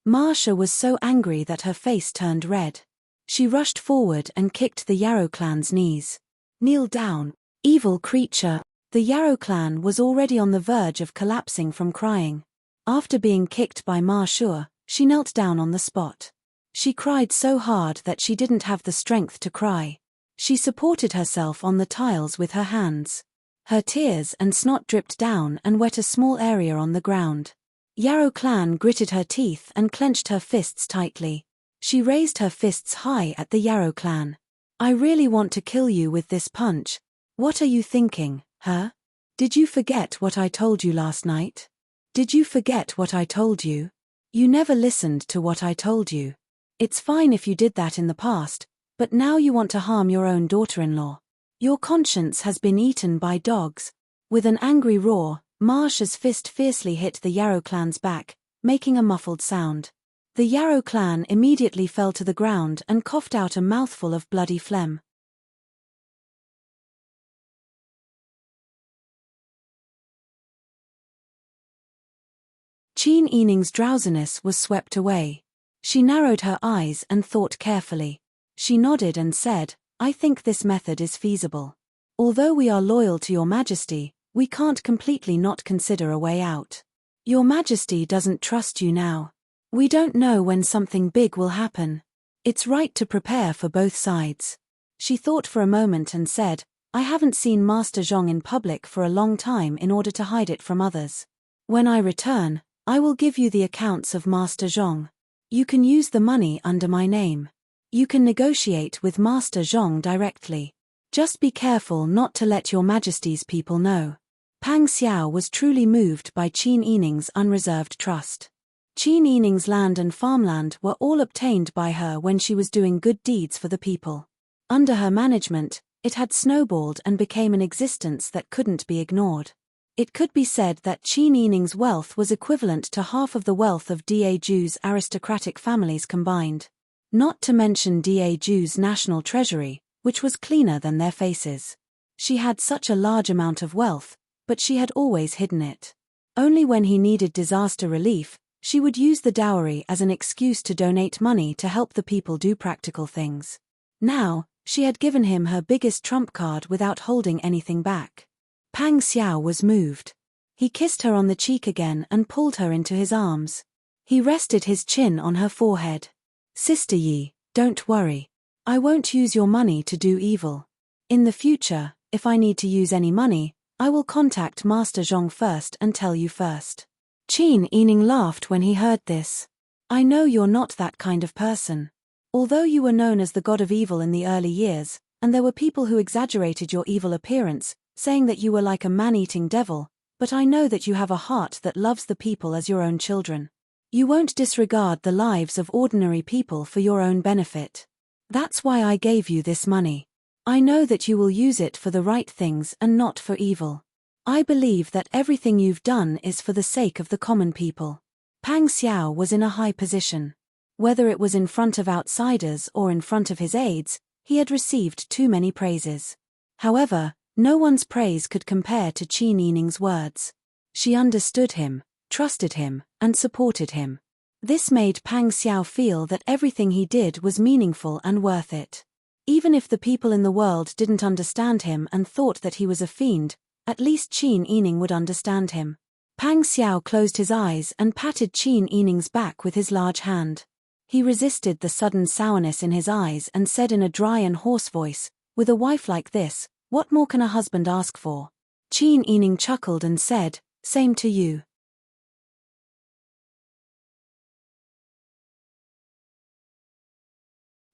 Marsha was so angry that her face turned red. She rushed forward and kicked the Yarrow clan's knees. Kneel down, evil creature. The Yarrow clan was already on the verge of collapsing from crying. After being kicked by Ma Shi, she knelt down on the spot. She cried so hard that she didn't have the strength to cry. She supported herself on the tiles with her hands. Her tears and snot dripped down and wet a small area on the ground. Yarrow clan gritted her teeth and clenched her fists tightly. She raised her fists high at the Yarrow clan. I really want to kill you with this punch. What are you thinking, huh? Did you forget what I told you last night? Did you forget what I told you? You never listened to what I told you. It's fine if you did that in the past, but now you want to harm your own daughter-in-law. Your conscience has been eaten by dogs. With an angry roar, Marsha's fist fiercely hit the Yarrow clan's back, making a muffled sound. The Yarrow clan immediately fell to the ground and coughed out a mouthful of bloody phlegm. Cheen Ening's drowsiness was swept away. She narrowed her eyes and thought carefully. She nodded and said, "I think this method is feasible. Although we are loyal to Your Majesty, we can't completely not consider a way out. Your Majesty doesn't trust you now. We don't know when something big will happen. It's right to prepare for both sides." She thought for a moment and said, "I haven't seen Master Zhong in public for a long time in order to hide it from others. When I return, I will give you the accounts of Master Zhong. You can use the money under my name. You can negotiate with Master Zhong directly. Just be careful not to let Your Majesty's people know." Pang Xiao was truly moved by Cheen Ening's unreserved trust. Cheen Ening's land and farmland were all obtained by her when she was doing good deeds for the people. Under her management, it had snowballed and became an existence that couldn't be ignored. It could be said that Cheen Ening's wealth was equivalent to half of the wealth of Da Ju's aristocratic families combined. Not to mention Da Ju's national treasury, which was cleaner than their faces. She had such a large amount of wealth, but she had always hidden it. Only when he needed disaster relief, she would use the dowry as an excuse to donate money to help the people do practical things. Now, she had given him her biggest trump card without holding anything back. Pang Xiao was moved. He kissed her on the cheek again and pulled her into his arms. He rested his chin on her forehead. "Sister Yi, don't worry. I won't use your money to do evil. In the future, if I need to use any money, I will contact Master Zhong first and tell you first." Cheen Ening laughed when he heard this. "I know you're not that kind of person. Although you were known as the god of evil in the early years, and there were people who exaggerated your evil appearance, saying that you were like a man-eating devil, but I know that you have a heart that loves the people as your own children. You won't disregard the lives of ordinary people for your own benefit. That's why I gave you this money. I know that you will use it for the right things and not for evil. I believe that everything you've done is for the sake of the common people." Pang Xiao was in a high position. Whether it was in front of outsiders or in front of his aides, he had received too many praises. However, no one's praise could compare to Cheen Ening's words. She understood him, trusted him, and supported him. This made Pang Xiao feel that everything he did was meaningful and worth it. Even if the people in the world didn't understand him and thought that he was a fiend, at least Cheen Ening would understand him. Pang Xiao closed his eyes and patted Cheen Ening's back with his large hand. He resisted the sudden sourness in his eyes and said in a dry and hoarse voice, "With a wife like this, what more can a husband ask for?" Cheen Ening chuckled and said, "Same to you."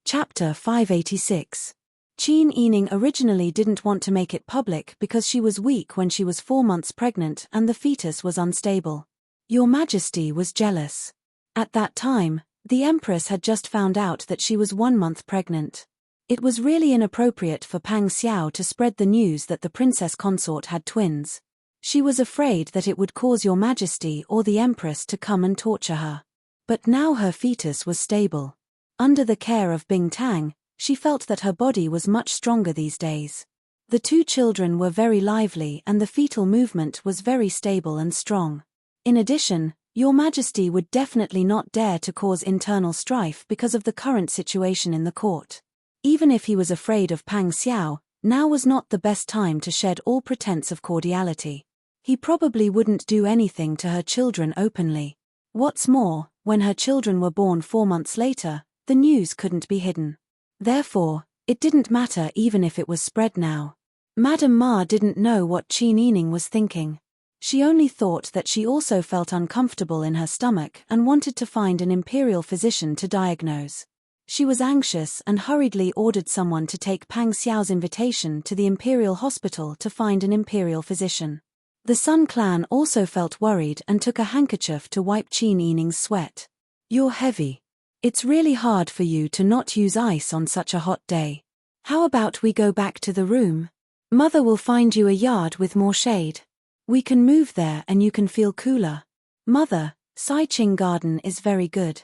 Chapter 586. Cheen Ening originally didn't want to make it public because she was weak when she was 4 months pregnant and the fetus was unstable. Your Majesty was jealous. At that time, the Empress had just found out that she was 1 month pregnant. It was really inappropriate for Pang Xiao to spread the news that the princess consort had twins. She was afraid that it would cause Your Majesty or the Empress to come and torture her. But now her fetus was stable. Under the care of Bing Tang, she felt that her body was much stronger these days. The 2 children were very lively and the fetal movement was very stable and strong. In addition, Your Majesty would definitely not dare to cause internal strife because of the current situation in the court. Even if he was afraid of Pang Xiao, now was not the best time to shed all pretense of cordiality. He probably wouldn't do anything to her children openly. What's more, when her children were born 4 months later, the news couldn't be hidden. Therefore, it didn't matter even if it was spread now. Madame Ma didn't know what Cheen Ening was thinking. She only thought that she also felt uncomfortable in her stomach and wanted to find an imperial physician to diagnose. She was anxious and hurriedly ordered someone to take Pang Xiao's invitation to the imperial hospital to find an imperial physician. The Sun clan also felt worried and took a handkerchief to wipe Cheen Ening's sweat. "You're heavy. It's really hard for you to not use ice on such a hot day. How about we go back to the room? Mother will find you a yard with more shade. We can move there and you can feel cooler. Mother, Sai Ching Garden is very good.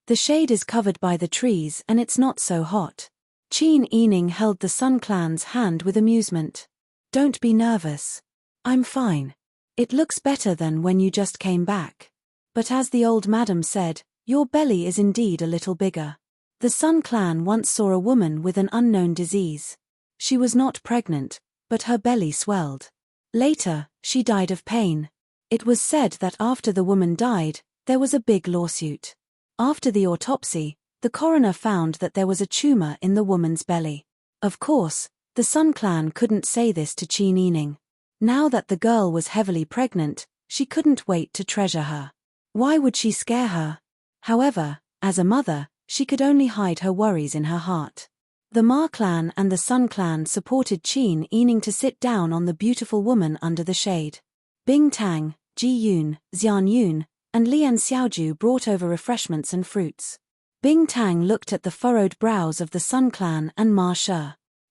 The shade is covered by the trees and it's not so hot. Qin Yining held the Sun Clan's hand with amusement. Don't be nervous. I'm fine. It looks better than when you just came back. But as the old madam said, your belly is indeed a little bigger. The Sun Clan once saw a woman with an unknown disease. She was not pregnant, but her belly swelled. Later, she died of pain. It was said that after the woman died, there was a big lawsuit. After the autopsy, the coroner found that there was a tumor in the woman's belly. Of course, the Sun Clan couldn't say this to Qin Yining. Now that the girl was heavily pregnant, she couldn't wait to treasure her. Why would she scare her? However, as a mother, she could only hide her worries in her heart. The Ma clan and the Sun Clan supported Qin Yining to sit down on the beautiful woman under the shade. Bing Tang, Ji Yun, Xian Yun, and Lian Xiaoju brought over refreshments and fruits. Bing Tang looked at the furrowed brows of the Sun Clan and Ma She.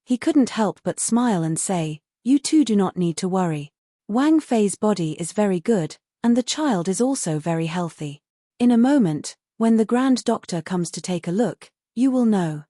He couldn't help but smile and say, "You two do not need to worry. Wang Fei's body is very good, and the child is also very healthy. In a moment, when the Grand Doctor comes to take a look, you will know."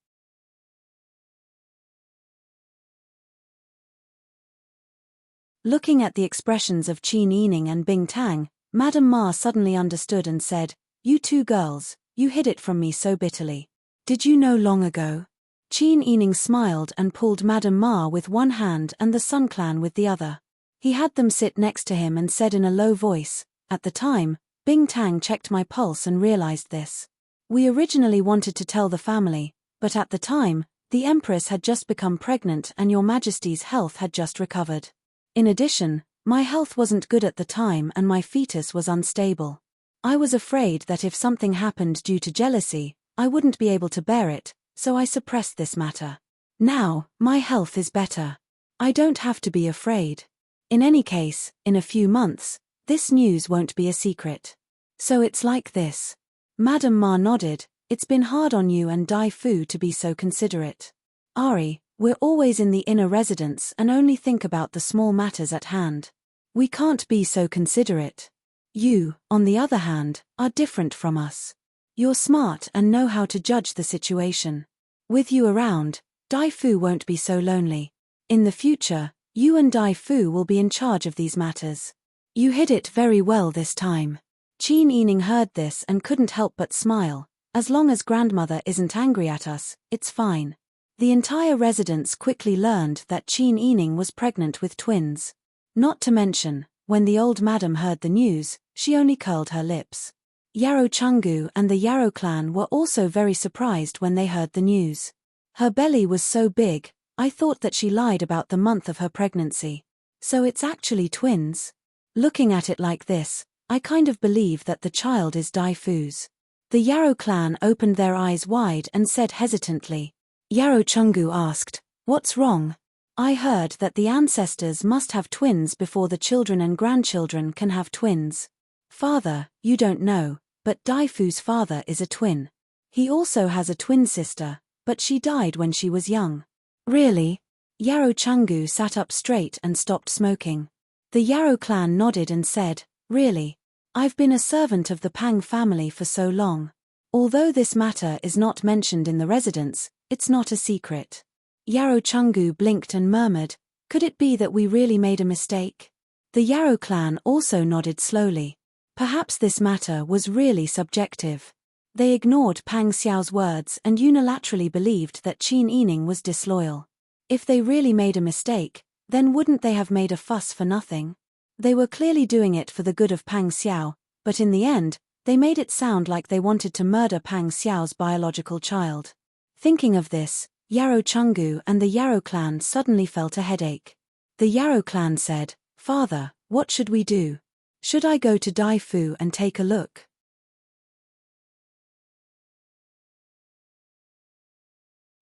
Looking at the expressions of Qin Yining and Bing Tang, Madame Ma suddenly understood and said, "You two girls, you hid it from me so bitterly. Did you know long ago?" Qin Yining smiled and pulled Madame Ma with one hand and the Sun Clan with the other. He had them sit next to him and said in a low voice, "At the time, Bing Tang checked my pulse and realized this. We originally wanted to tell the family, but at the time, the Empress had just become pregnant and Your Majesty's health had just recovered. In addition, my health wasn't good at the time and my fetus was unstable. I was afraid that if something happened due to jealousy, I wouldn't be able to bear it, so I suppressed this matter. Now, my health is better. I don't have to be afraid. In any case, in a few months, this news won't be a secret. So it's like this." Madame Ma nodded. "It's been hard on you and Dai Fu to be so considerate. Ari, we're always in the inner residence and only think about the small matters at hand. We can't be so considerate. You, on the other hand, are different from us. You're smart and know how to judge the situation. With you around, Dai Fu won't be so lonely. In the future, you and Dai Fu will be in charge of these matters. You hid it very well this time." Qin Yining heard this and couldn't help but smile. "As long as grandmother isn't angry at us, it's fine." The entire residence quickly learned that Qin Yining was pregnant with twins. Not to mention, when the old madam heard the news, she only curled her lips. Yarrow Chungu and the Yarrow clan were also very surprised when they heard the news. "Her belly was so big, I thought that she lied about the month of her pregnancy. So it's actually twins? Looking at it like this, I kind of believe that the child is Dai Fu's." The Yarrow clan opened their eyes wide and said hesitantly. Yarrow Chungu asked, "What's wrong? I heard that the ancestors must have twins before the children and grandchildren can have twins." "Father, you don't know, but Dai Fu's father is a twin. He also has a twin sister, but she died when she was young." "Really?" Yarrow Chungu sat up straight and stopped smoking. The Yarrow clan nodded and said, "Really? I've been a servant of the Pang family for so long. Although this matter is not mentioned in the residence, it's not a secret." Yarrow Chungu blinked and murmured, "Could it be that we really made a mistake?" The Yarrow clan also nodded slowly. Perhaps this matter was really subjective. They ignored Pang Xiao's words and unilaterally believed that Qin Yining was disloyal. If they really made a mistake, then wouldn't they have made a fuss for nothing? They were clearly doing it for the good of Pang Xiao, but in the end, they made it sound like they wanted to murder Pang Xiao's biological child. Thinking of this, Yarrow Chungu and the Yarrow clan suddenly felt a headache. The Yarrow clan said, "Father, what should we do? Should I go to Dai Fu and take a look?"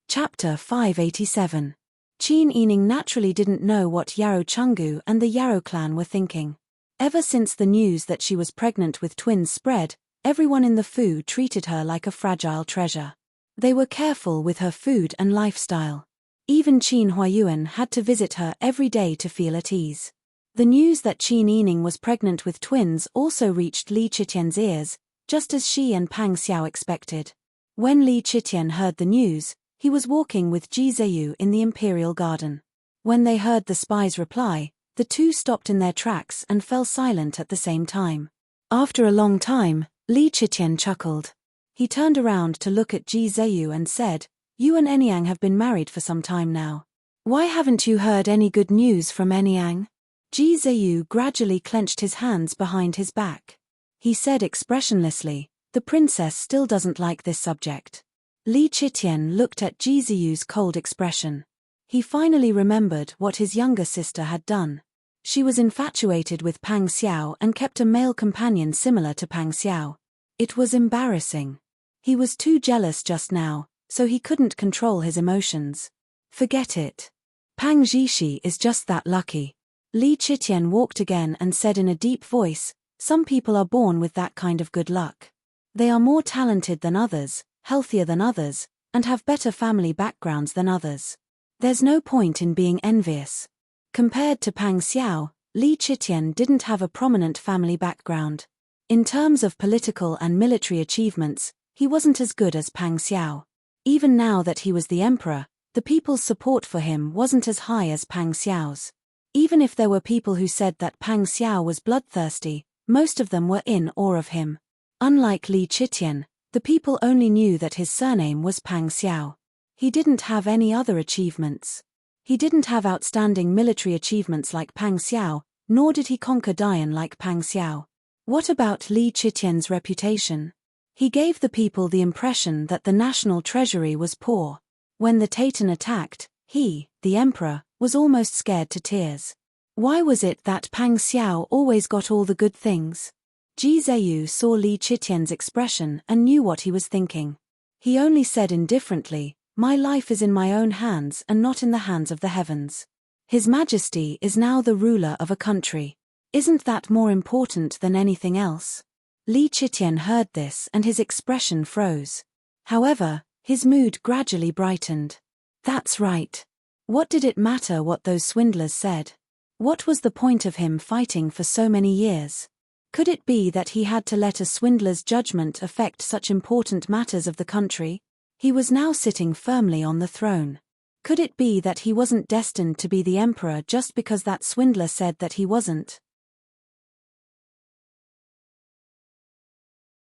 Chapter 587. Qin Yining naturally didn't know what Yarrow Chungu and the Yarrow clan were thinking. Ever since the news that she was pregnant with twins spread, everyone in the Fu treated her like a fragile treasure. They were careful with her food and lifestyle. Even Qin Huayuan had to visit her every day to feel at ease. The news that Qin Yining was pregnant with twins also reached Li Chitian's ears, just as she and Pang Xiao expected. When Li Chitian heard the news, he was walking with Ji Zheyu in the imperial garden. When they heard the spy's reply, the two stopped in their tracks and fell silent at the same time. After a long time, Li Chitian chuckled. He turned around to look at Ji Zheyu and said, "You and Enyang have been married for some time now. Why haven't you heard any good news from Enyang?" Ji Zheyu gradually clenched his hands behind his back. He said expressionlessly, "The princess still doesn't like this subject." Li Chitian looked at Ji Zheyu's cold expression. He finally remembered what his younger sister had done. She was infatuated with Pang Xiao and kept a male companion similar to Pang Xiao. It was embarrassing. He was too jealous just now, so he couldn't control his emotions. Forget it. Pang Zhishi is just that lucky. Li Chitian walked again and said in a deep voice, "Some people are born with that kind of good luck. They are more talented than others, healthier than others, and have better family backgrounds than others. There's no point in being envious." Compared to Pang Xiao, Li Chitian didn't have a prominent family background. In terms of political and military achievements, he wasn't as good as Pang Xiao. Even now that he was the emperor, the people's support for him wasn't as high as Pang Xiao's. Even if there were people who said that Pang Xiao was bloodthirsty, most of them were in awe of him. Unlike Li Chitian, the people only knew that his surname was Pang Xiao. He didn't have any other achievements. He didn't have outstanding military achievements like Pang Xiao, nor did he conquer Dian like Pang Xiao. What about Li Chitian's reputation? He gave the people the impression that the national treasury was poor. When the Taitan attacked, he, the emperor, was almost scared to tears. Why was it that Pang Xiao always got all the good things? Ji Zheyu saw Li Chitian's expression and knew what he was thinking. He only said indifferently, "My life is in my own hands and not in the hands of the heavens. His Majesty is now the ruler of a country. Isn't that more important than anything else?" Li Chitian heard this and his expression froze. However, his mood gradually brightened. That's right. What did it matter what those swindlers said? What was the point of him fighting for so many years? Could it be that he had to let a swindler's judgment affect such important matters of the country? He was now sitting firmly on the throne. Could it be that he wasn't destined to be the emperor just because that swindler said that he wasn't?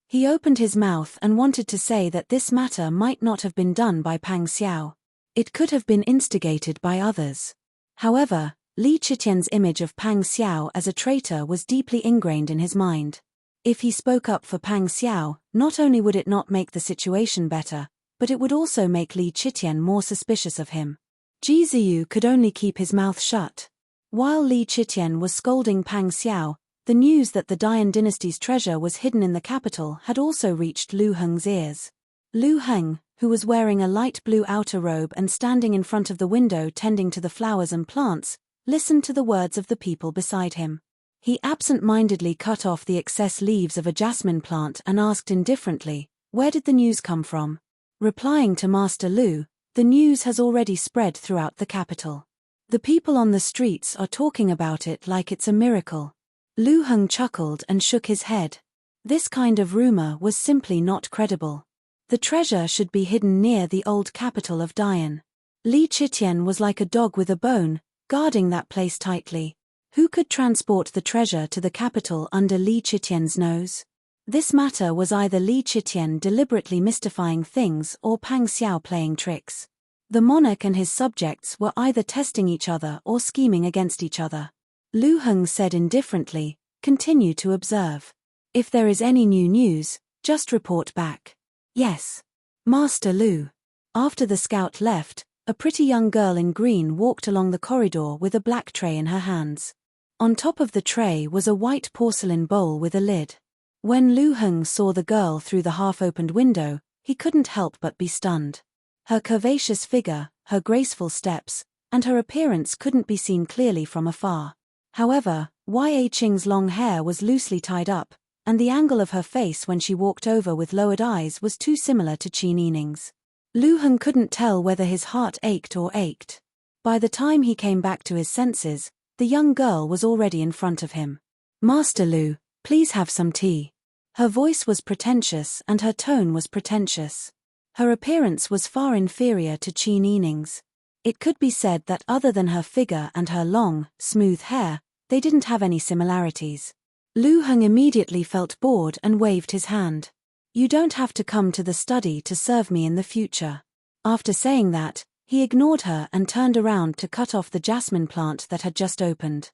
He opened his mouth and wanted to say that this matter might not have been done by Pang Xiao. It could have been instigated by others. However, Li Chitian's image of Pang Xiao as a traitor was deeply ingrained in his mind. If he spoke up for Pang Xiao, not only would it not make the situation better, but it would also make Li Chitian more suspicious of him. Ji Zheyu could only keep his mouth shut. While Li Chitian was scolding Pang Xiao, the news that the Dian dynasty's treasure was hidden in the capital had also reached Lu Heng's ears. Lu Heng, who was wearing a light blue outer robe and standing in front of the window tending to the flowers and plants, listened to the words of the people beside him. He absent-mindedly cut off the excess leaves of a jasmine plant and asked indifferently, "Where did the news come from?" Replying to Master Lu, "The news has already spread throughout the capital. The people on the streets are talking about it like it's a miracle." Lu Heng chuckled and shook his head. This kind of rumor was simply not credible. The treasure should be hidden near the old capital of Dian. Li Chitian was like a dog with a bone, guarding that place tightly. Who could transport the treasure to the capital under Li Chitian's nose? This matter was either Li Chitian deliberately mystifying things or Pang Xiao playing tricks. The monarch and his subjects were either testing each other or scheming against each other. Lu Heng said indifferently, "Continue to observe. If there is any new news, just report back." "Yes, Master Lu." After the scout left, a pretty young girl in green walked along the corridor with a black tray in her hands. On top of the tray was a white porcelain bowl with a lid. When Lu Heng saw the girl through the half-opened window, he couldn't help but be stunned. Her curvaceous figure, her graceful steps, and her appearance couldn't be seen clearly from afar. However, Ya Qing's long hair was loosely tied up, and the angle of her face when she walked over with lowered eyes was too similar to Qin Yining's. Lu Heng couldn't tell whether his heart ached or ached. By the time he came back to his senses, the young girl was already in front of him. "Master Lu, please have some tea." Her voice was pretentious and her tone was pretentious. Her appearance was far inferior to Qin Yining's. It could be said that other than her figure and her long, smooth hair, they didn't have any similarities. Lu Heng immediately felt bored and waved his hand. You don't have to come to the study to serve me in the future. After saying that, he ignored her and turned around to cut off the jasmine plant that had just opened.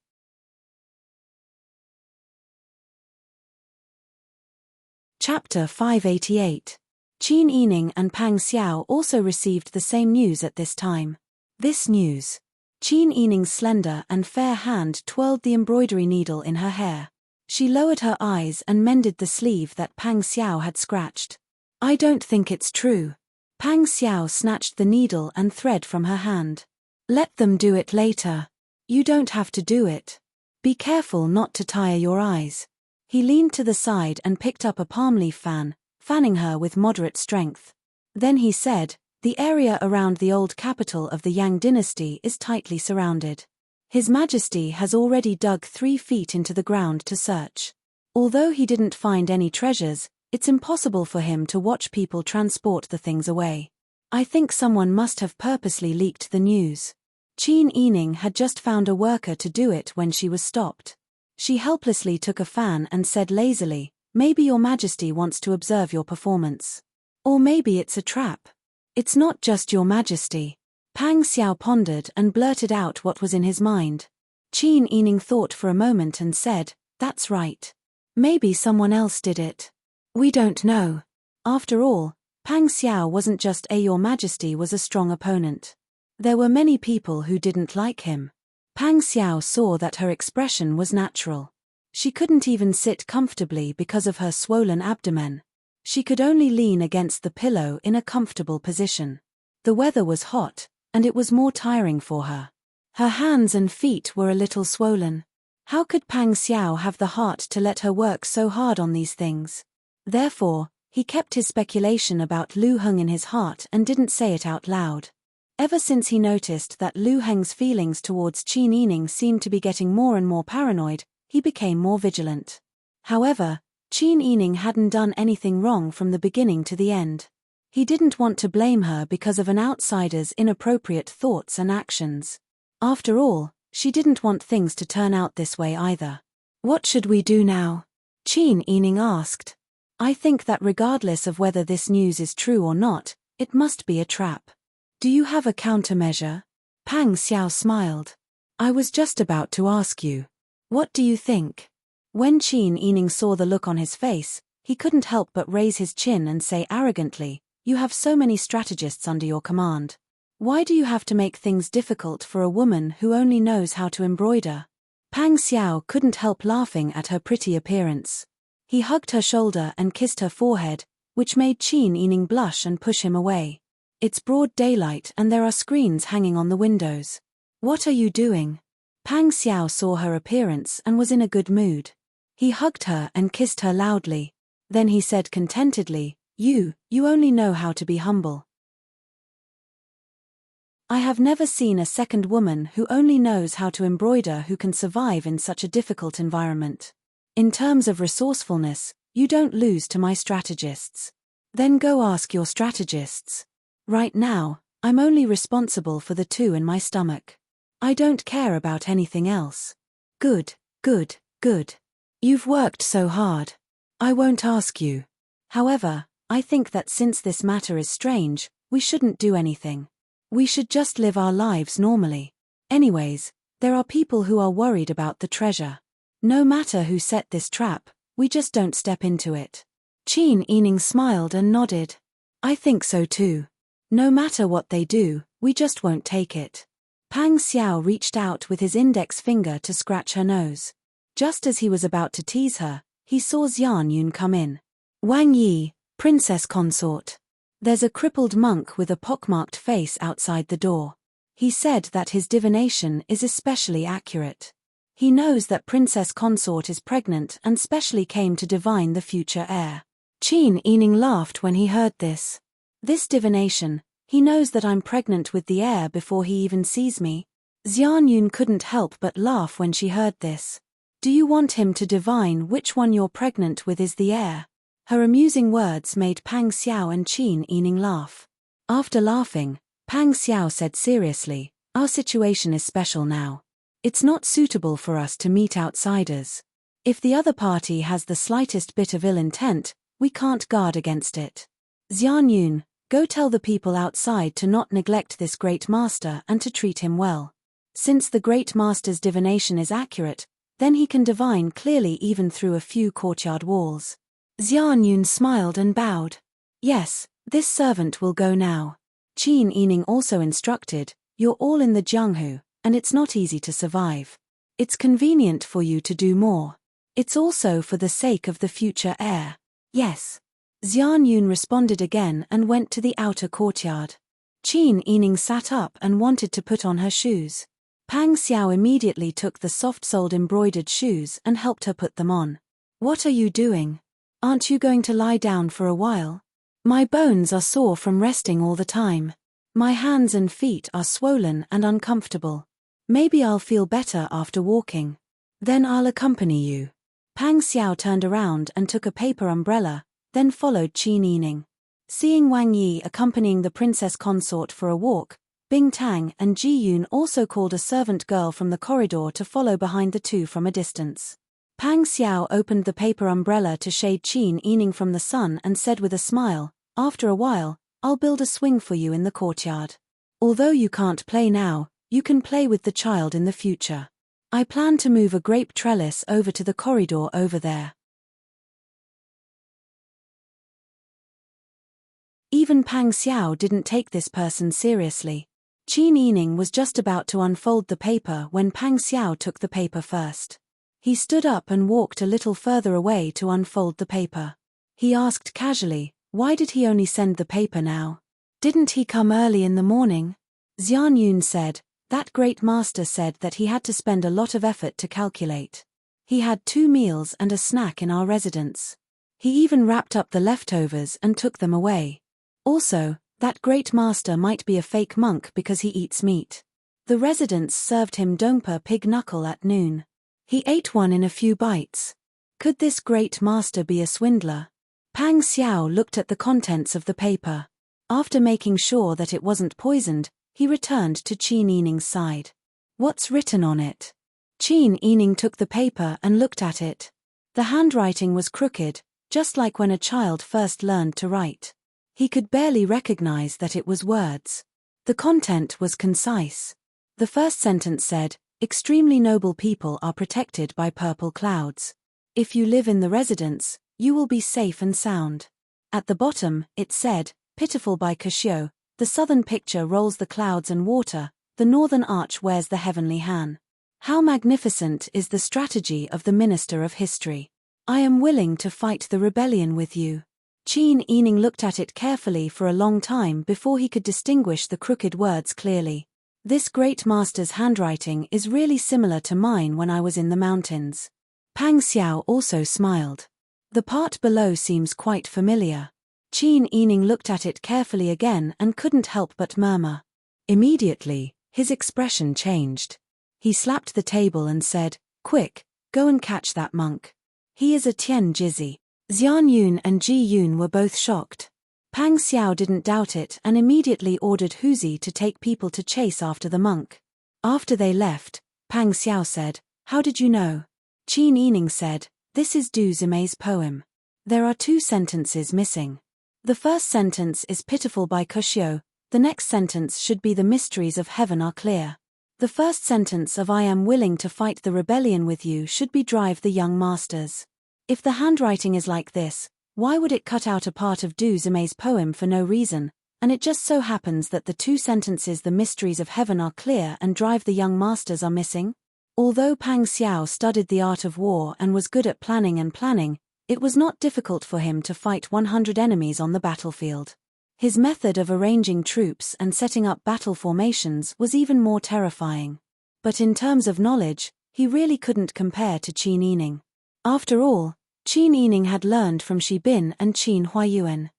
Chapter 588. Qin Yining and Pang Xiao also received the same news at this time. This news. Qin Yining's slender and fair hand twirled the embroidery needle in her hair. She lowered her eyes and mended the sleeve that Pang Xiao had scratched. I don't think it's true. Pang Xiao snatched the needle and thread from her hand. Let them do it later. You don't have to do it. Be careful not to tire your eyes. He leaned to the side and picked up a palm leaf fan, fanning her with moderate strength. Then he said, the area around the old capital of the Yang dynasty is tightly surrounded. His Majesty has already dug 3 feet into the ground to search. Although he didn't find any treasures, it's impossible for him to watch people transport the things away. I think someone must have purposely leaked the news. Qin Yining had just found a worker to do it when she was stopped. She helplessly took a fan and said lazily, maybe your Majesty wants to observe your performance. Or maybe it's a trap. It's not just your Majesty. Pang Xiao pondered and blurted out what was in his mind. Qin Yining thought for a moment and said, that's right. Maybe someone else did it. We don't know. After all, Pang Xiao wasn't just your Majesty was a strong opponent. There were many people who didn't like him. Pang Xiao saw that her expression was natural. She couldn't even sit comfortably because of her swollen abdomen. She could only lean against the pillow in a comfortable position. The weather was hot, and it was more tiring for her. Her hands and feet were a little swollen. How could Pang Xiao have the heart to let her work so hard on these things? Therefore, he kept his speculation about Lu Heng in his heart and didn't say it out loud. Ever since he noticed that Lu Heng's feelings towards Qin Yining seemed to be getting more and more paranoid, he became more vigilant. However, Qin Yining hadn't done anything wrong from the beginning to the end. He didn't want to blame her because of an outsider's inappropriate thoughts and actions. After all, she didn't want things to turn out this way either. What should we do now? Qin Yining asked. I think that regardless of whether this news is true or not, it must be a trap. Do you have a countermeasure? Pang Xiao smiled. I was just about to ask you. What do you think? When Qin Yining saw the look on his face, he couldn't help but raise his chin and say arrogantly, you have so many strategists under your command. Why do you have to make things difficult for a woman who only knows how to embroider? Pang Xiao couldn't help laughing at her pretty appearance. He hugged her shoulder and kissed her forehead, which made Qin Yining blush and push him away. It's broad daylight and there are screens hanging on the windows. What are you doing? Pang Xiao saw her appearance and was in a good mood. He hugged her and kissed her loudly. Then he said contentedly, you only know how to be humble. I have never seen a second woman who only knows how to embroider who can survive in such a difficult environment. In terms of resourcefulness, you don't lose to my strategists. Then go ask your strategists. Right now, I'm only responsible for the 2 in my stomach. I don't care about anything else. Good. You've worked so hard. I won't ask you. However, I think that since this matter is strange, we shouldn't do anything. We should just live our lives normally. Anyways, there are people who are worried about the treasure. No matter who set this trap, we just don't step into it. Qin Yining smiled and nodded. I think so too. No matter what they do, we just won't take it. Pang Xiao reached out with his index finger to scratch her nose. Just as he was about to tease her, he saw Xian Yun come in. Wang Yi, princess consort. There's a crippled monk with a pockmarked face outside the door. He said that his divination is especially accurate. He knows that princess consort is pregnant and specially came to divine the future heir. Qin Yining laughed when he heard this. This divination, he knows that I'm pregnant with the heir before he even sees me. Xian Yun couldn't help but laugh when she heard this. Do you want him to divine which one you're pregnant with is the heir? Her amusing words made Pang Xiao and Qin Yining laugh. After laughing, Pang Xiao said seriously, our situation is special now. It's not suitable for us to meet outsiders. If the other party has the slightest bit of ill intent, we can't guard against it. Xian Yun, go tell the people outside to not neglect this great master and to treat him well. Since the great master's divination is accurate, then he can divine clearly even through a few courtyard walls. Xian Yun smiled and bowed. Yes, this servant will go now. Qin Yining also instructed, you're all in the Jianghu, and it's not easy to survive. It's convenient for you to do more. It's also for the sake of the future heir. Yes. Xian Yun responded again and went to the outer courtyard. Qin Yining sat up and wanted to put on her shoes. Pang Xiao immediately took the soft-soled embroidered shoes and helped her put them on. What are you doing? Aren't you going to lie down for a while? My bones are sore from resting all the time. My hands and feet are swollen and uncomfortable. Maybe I'll feel better after walking. Then I'll accompany you. Pang Xiao turned around and took a paper umbrella, then followed Qin Yining. Seeing Wang Yi accompanying the princess consort for a walk, Bing Tang and Ji Yun also called a servant girl from the corridor to follow behind the two from a distance. Pang Xiao opened the paper umbrella to shade Qin Yining from the sun and said with a smile, after a while, I'll build a swing for you in the courtyard. Although you can't play now, you can play with the child in the future. I plan to move a grape trellis over to the corridor over there. Even Pang Xiao didn't take this person seriously. Qin Yining was just about to unfold the paper when Pang Xiao took the paper first. He stood up and walked a little further away to unfold the paper. He asked casually, why did he only send the paper now? Didn't he come early in the morning? Xian Yun said, that great master said that he had to spend a lot of effort to calculate. He had 2 meals and a snack in our residence. He even wrapped up the leftovers and took them away. Also, that great master might be a fake monk because he eats meat. The residents served him dongpa pig knuckle at noon. He ate one in a few bites. Could this great master be a swindler? Pang Xiao looked at the contents of the paper. After making sure that it wasn't poisoned, he returned to Qin Yining's side. What's written on it? Qin Yining took the paper and looked at it. The handwriting was crooked, just like when a child first learned to write. He could barely recognize that it was words. The content was concise. The first sentence said, extremely noble people are protected by purple clouds. If you live in the residence, you will be safe and sound. At the bottom, it said, pitiful by Kashio, the southern picture rolls the clouds and water, the northern arch wears the heavenly han. How magnificent is the strategy of the Minister of History. I am willing to fight the rebellion with you. Qin Yining looked at it carefully for a long time before he could distinguish the crooked words clearly. This great master's handwriting is really similar to mine when I was in the mountains. Pang Xiao also smiled. The part below seems quite familiar. Qin Yining looked at it carefully again and couldn't help but murmur. Immediately, his expression changed. He slapped the table and said, quick, go and catch that monk. He is a Tian Jizzi. Xian Yun and Ji Yun were both shocked. Pang Xiao didn't doubt it and immediately ordered Huzi to take people to chase after the monk. After they left, Pang Xiao said, how did you know? Qin Yining said, this is Du Zimei's poem. There are 2 sentences missing. The first sentence is pitiful by Kashio, the next sentence should be the mysteries of heaven are clear. The first sentence of I am willing to fight the rebellion with you should be drive the young masters. If the handwriting is like this, why would it cut out a part of Du Zimei's poem for no reason, and it just so happens that the 2 sentences the mysteries of heaven are clear and drive the young masters are missing? Although Pang Xiao studied the art of war and was good at planning, it was not difficult for him to fight 100 enemies on the battlefield. His method of arranging troops and setting up battle formations was even more terrifying. But in terms of knowledge, he really couldn't compare to Qin Yining. After all, Qin Yining had learned from Shi Bin and Qin Huayuan.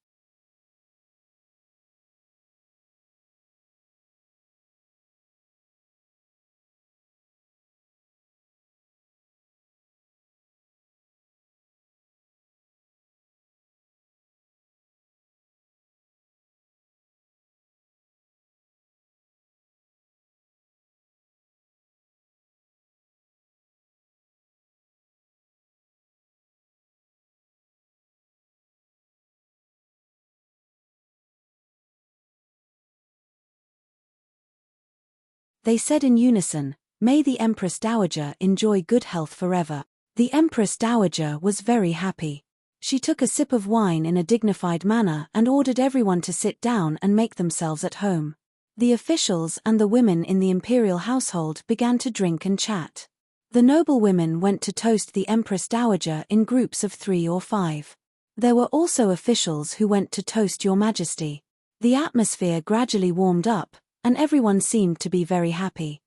They said in unison, "May the Empress Dowager enjoy good health forever." The Empress Dowager was very happy. She took a sip of wine in a dignified manner and ordered everyone to sit down and make themselves at home. The officials and the women in the imperial household began to drink and chat. The noble women went to toast the Empress Dowager in groups of 3 or 5. There were also officials who went to toast Your Majesty. The atmosphere gradually warmed up, and everyone seemed to be very happy.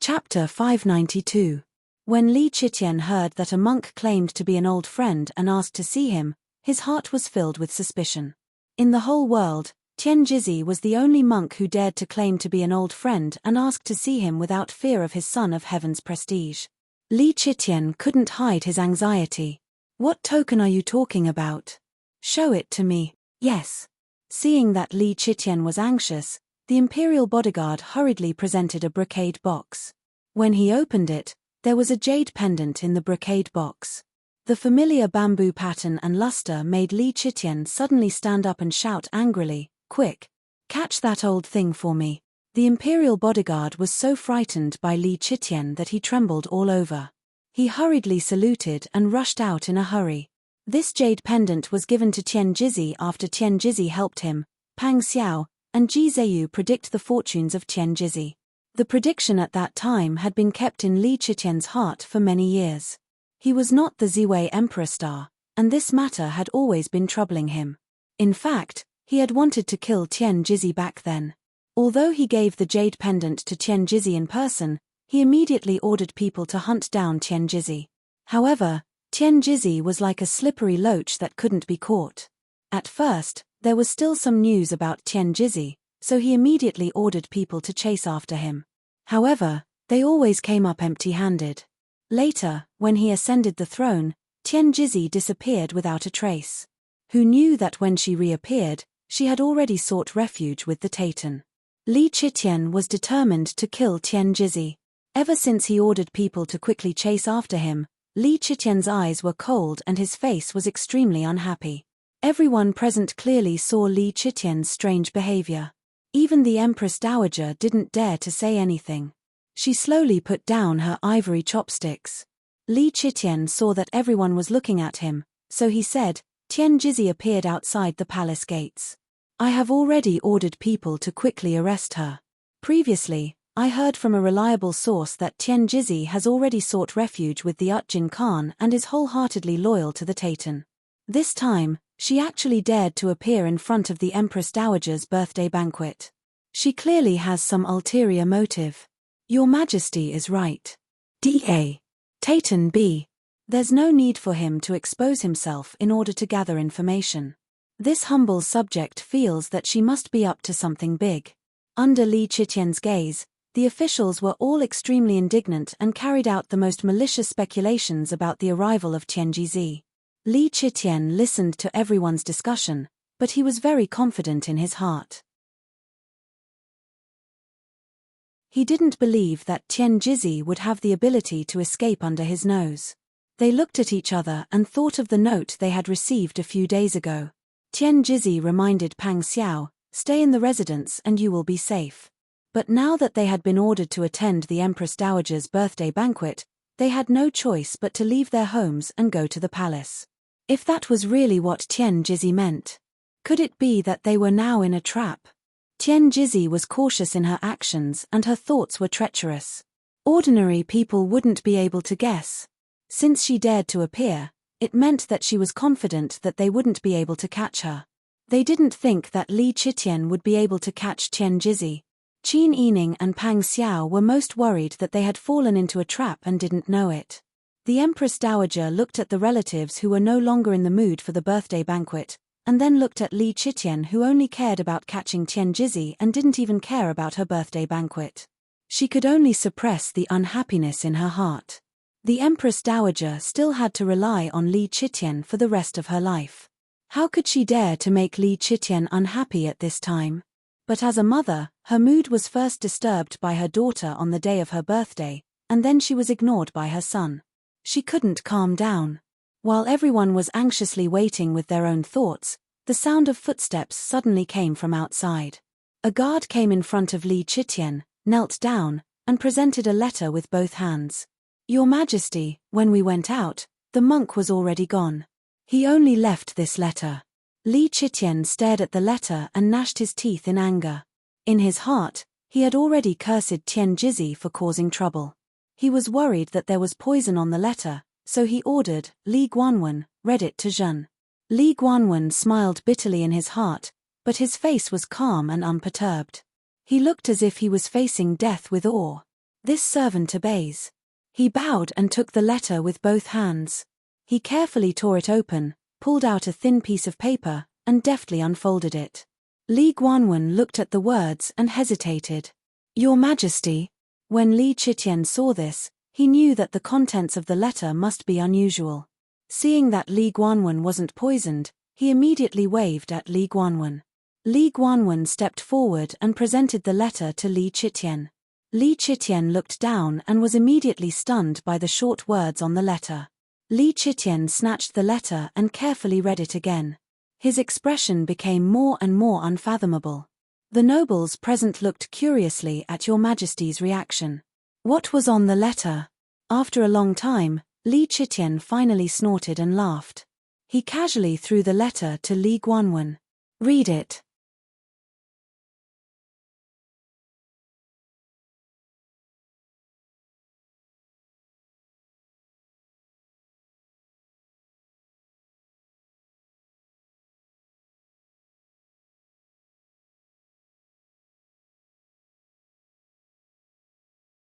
Chapter 592. When Li Chitian heard that a monk claimed to be an old friend and asked to see him, his heart was filled with suspicion. In the whole world, Tianjizi was the only monk who dared to claim to be an old friend and asked to see him without fear of his son of heaven's prestige. Li Chitian couldn't hide his anxiety. "What token are you talking about? Show it to me." "Yes." Seeing that Li Chitian was anxious, the imperial bodyguard hurriedly presented a brocade box. When he opened it, there was a jade pendant in the brocade box. The familiar bamboo pattern and luster made Li Chitian suddenly stand up and shout angrily, "Quick! Catch that old thing for me." The imperial bodyguard was so frightened by Li Chitian that he trembled all over. He hurriedly saluted and rushed out in a hurry. This jade pendant was given to Tianjizi after Tianjizi helped him, Pang Xiao, and Ji Zheyu predict the fortunes of Tianjizi. The prediction at that time had been kept in Li Chitian's heart for many years. He was not the Ziwei Emperor star, and this matter had always been troubling him. In fact, he had wanted to kill Tianjizi back then. Although he gave the jade pendant to Tianjizi in person, he immediately ordered people to hunt down Tianjizi. However, Tianjizi was like a slippery loach that couldn't be caught. At first, there was still some news about Tianjizi, so he immediately ordered people to chase after him. However, they always came up empty-handed. Later, when he ascended the throne, Tianjizi disappeared without a trace. Who knew that when she reappeared, she had already sought refuge with the Taitan. Li Chitian was determined to kill Tianjizi. Ever since he ordered people to quickly chase after him, Li Chitian's eyes were cold and his face was extremely unhappy. Everyone present clearly saw Li Chitian's strange behavior. Even the Empress Dowager didn't dare to say anything. She slowly put down her ivory chopsticks. Li Chitian saw that everyone was looking at him, so he said, Tianjizi appeared outside the palace gates. "I have already ordered people to quickly arrest her. Previously, I heard from a reliable source that Tianjizi has already sought refuge with the Utjin Khan and is wholeheartedly loyal to the Taitan. This time, she actually dared to appear in front of the Empress Dowager's birthday banquet. She clearly has some ulterior motive. Your Majesty is right. D.A. Taitan B. There's no need for him to expose himself in order to gather information. This humble subject feels that she must be up to something big." Under Li Chitian's gaze, the officials were all extremely indignant and carried out the most malicious speculations about the arrival of Tianjizi. Li Chitian listened to everyone's discussion, but he was very confident in his heart. He didn't believe that Tianjizi would have the ability to escape under his nose. They looked at each other and thought of the note they had received a few days ago. Tianjizi reminded Pang Xiao, "Stay in the residence and you will be safe." But now that they had been ordered to attend the Empress Dowager's birthday banquet, they had no choice but to leave their homes and go to the palace. If that was really what Tianjizi meant, could it be that they were now in a trap? Tianjizi was cautious in her actions and her thoughts were treacherous. Ordinary people wouldn't be able to guess. Since she dared to appear, it meant that she was confident that they wouldn't be able to catch her. They didn't think that Li Chitian would be able to catch Tianjizi. Qin Yining and Pang Xiao were most worried that they had fallen into a trap and didn't know it. The Empress Dowager looked at the relatives who were no longer in the mood for the birthday banquet, and then looked at Li Chitian who only cared about catching Tianjizi and didn't even care about her birthday banquet. She could only suppress the unhappiness in her heart. The Empress Dowager still had to rely on Li Chitian for the rest of her life. How could she dare to make Li Chitian unhappy at this time? But as a mother, her mood was first disturbed by her daughter on the day of her birthday, and then she was ignored by her son. She couldn't calm down. While everyone was anxiously waiting with their own thoughts, The sound of footsteps suddenly came from outside. A guard came in front of Li Chitian, knelt down, and presented a letter with both hands. Your Majesty, when we went out, the monk was already gone. He only left this letter. Li Chitian stared at the letter and gnashed his teeth in anger. In his heart, he had already cursed Tian Jizi for causing trouble. He was worried that there was poison on the letter, so he ordered, Li Guanwen, read it to Zhen. Li Guanwen smiled bitterly in his heart, but his face was calm and unperturbed. He looked as if he was facing death with awe. This servant obeys. He bowed and took the letter with both hands. He carefully tore it open, pulled out a thin piece of paper, and deftly unfolded it. Li Guanwen looked at the words and hesitated. Your Majesty. When Li Chitian saw this, he knew that the contents of the letter must be unusual. Seeing that Li Guanwen wasn't poisoned, he immediately waved at Li Guanwen. Li Guanwen stepped forward and presented the letter to Li Chitian. Li Chitian looked down and was immediately stunned by the short words on the letter. Li Chitian snatched the letter and carefully read it again. His expression became more and more unfathomable. The nobles present looked curiously at Your Majesty's reaction. What was on the letter? After a long time, Li Chitian finally snorted and laughed. He casually threw the letter to Li Guanwen. Read it.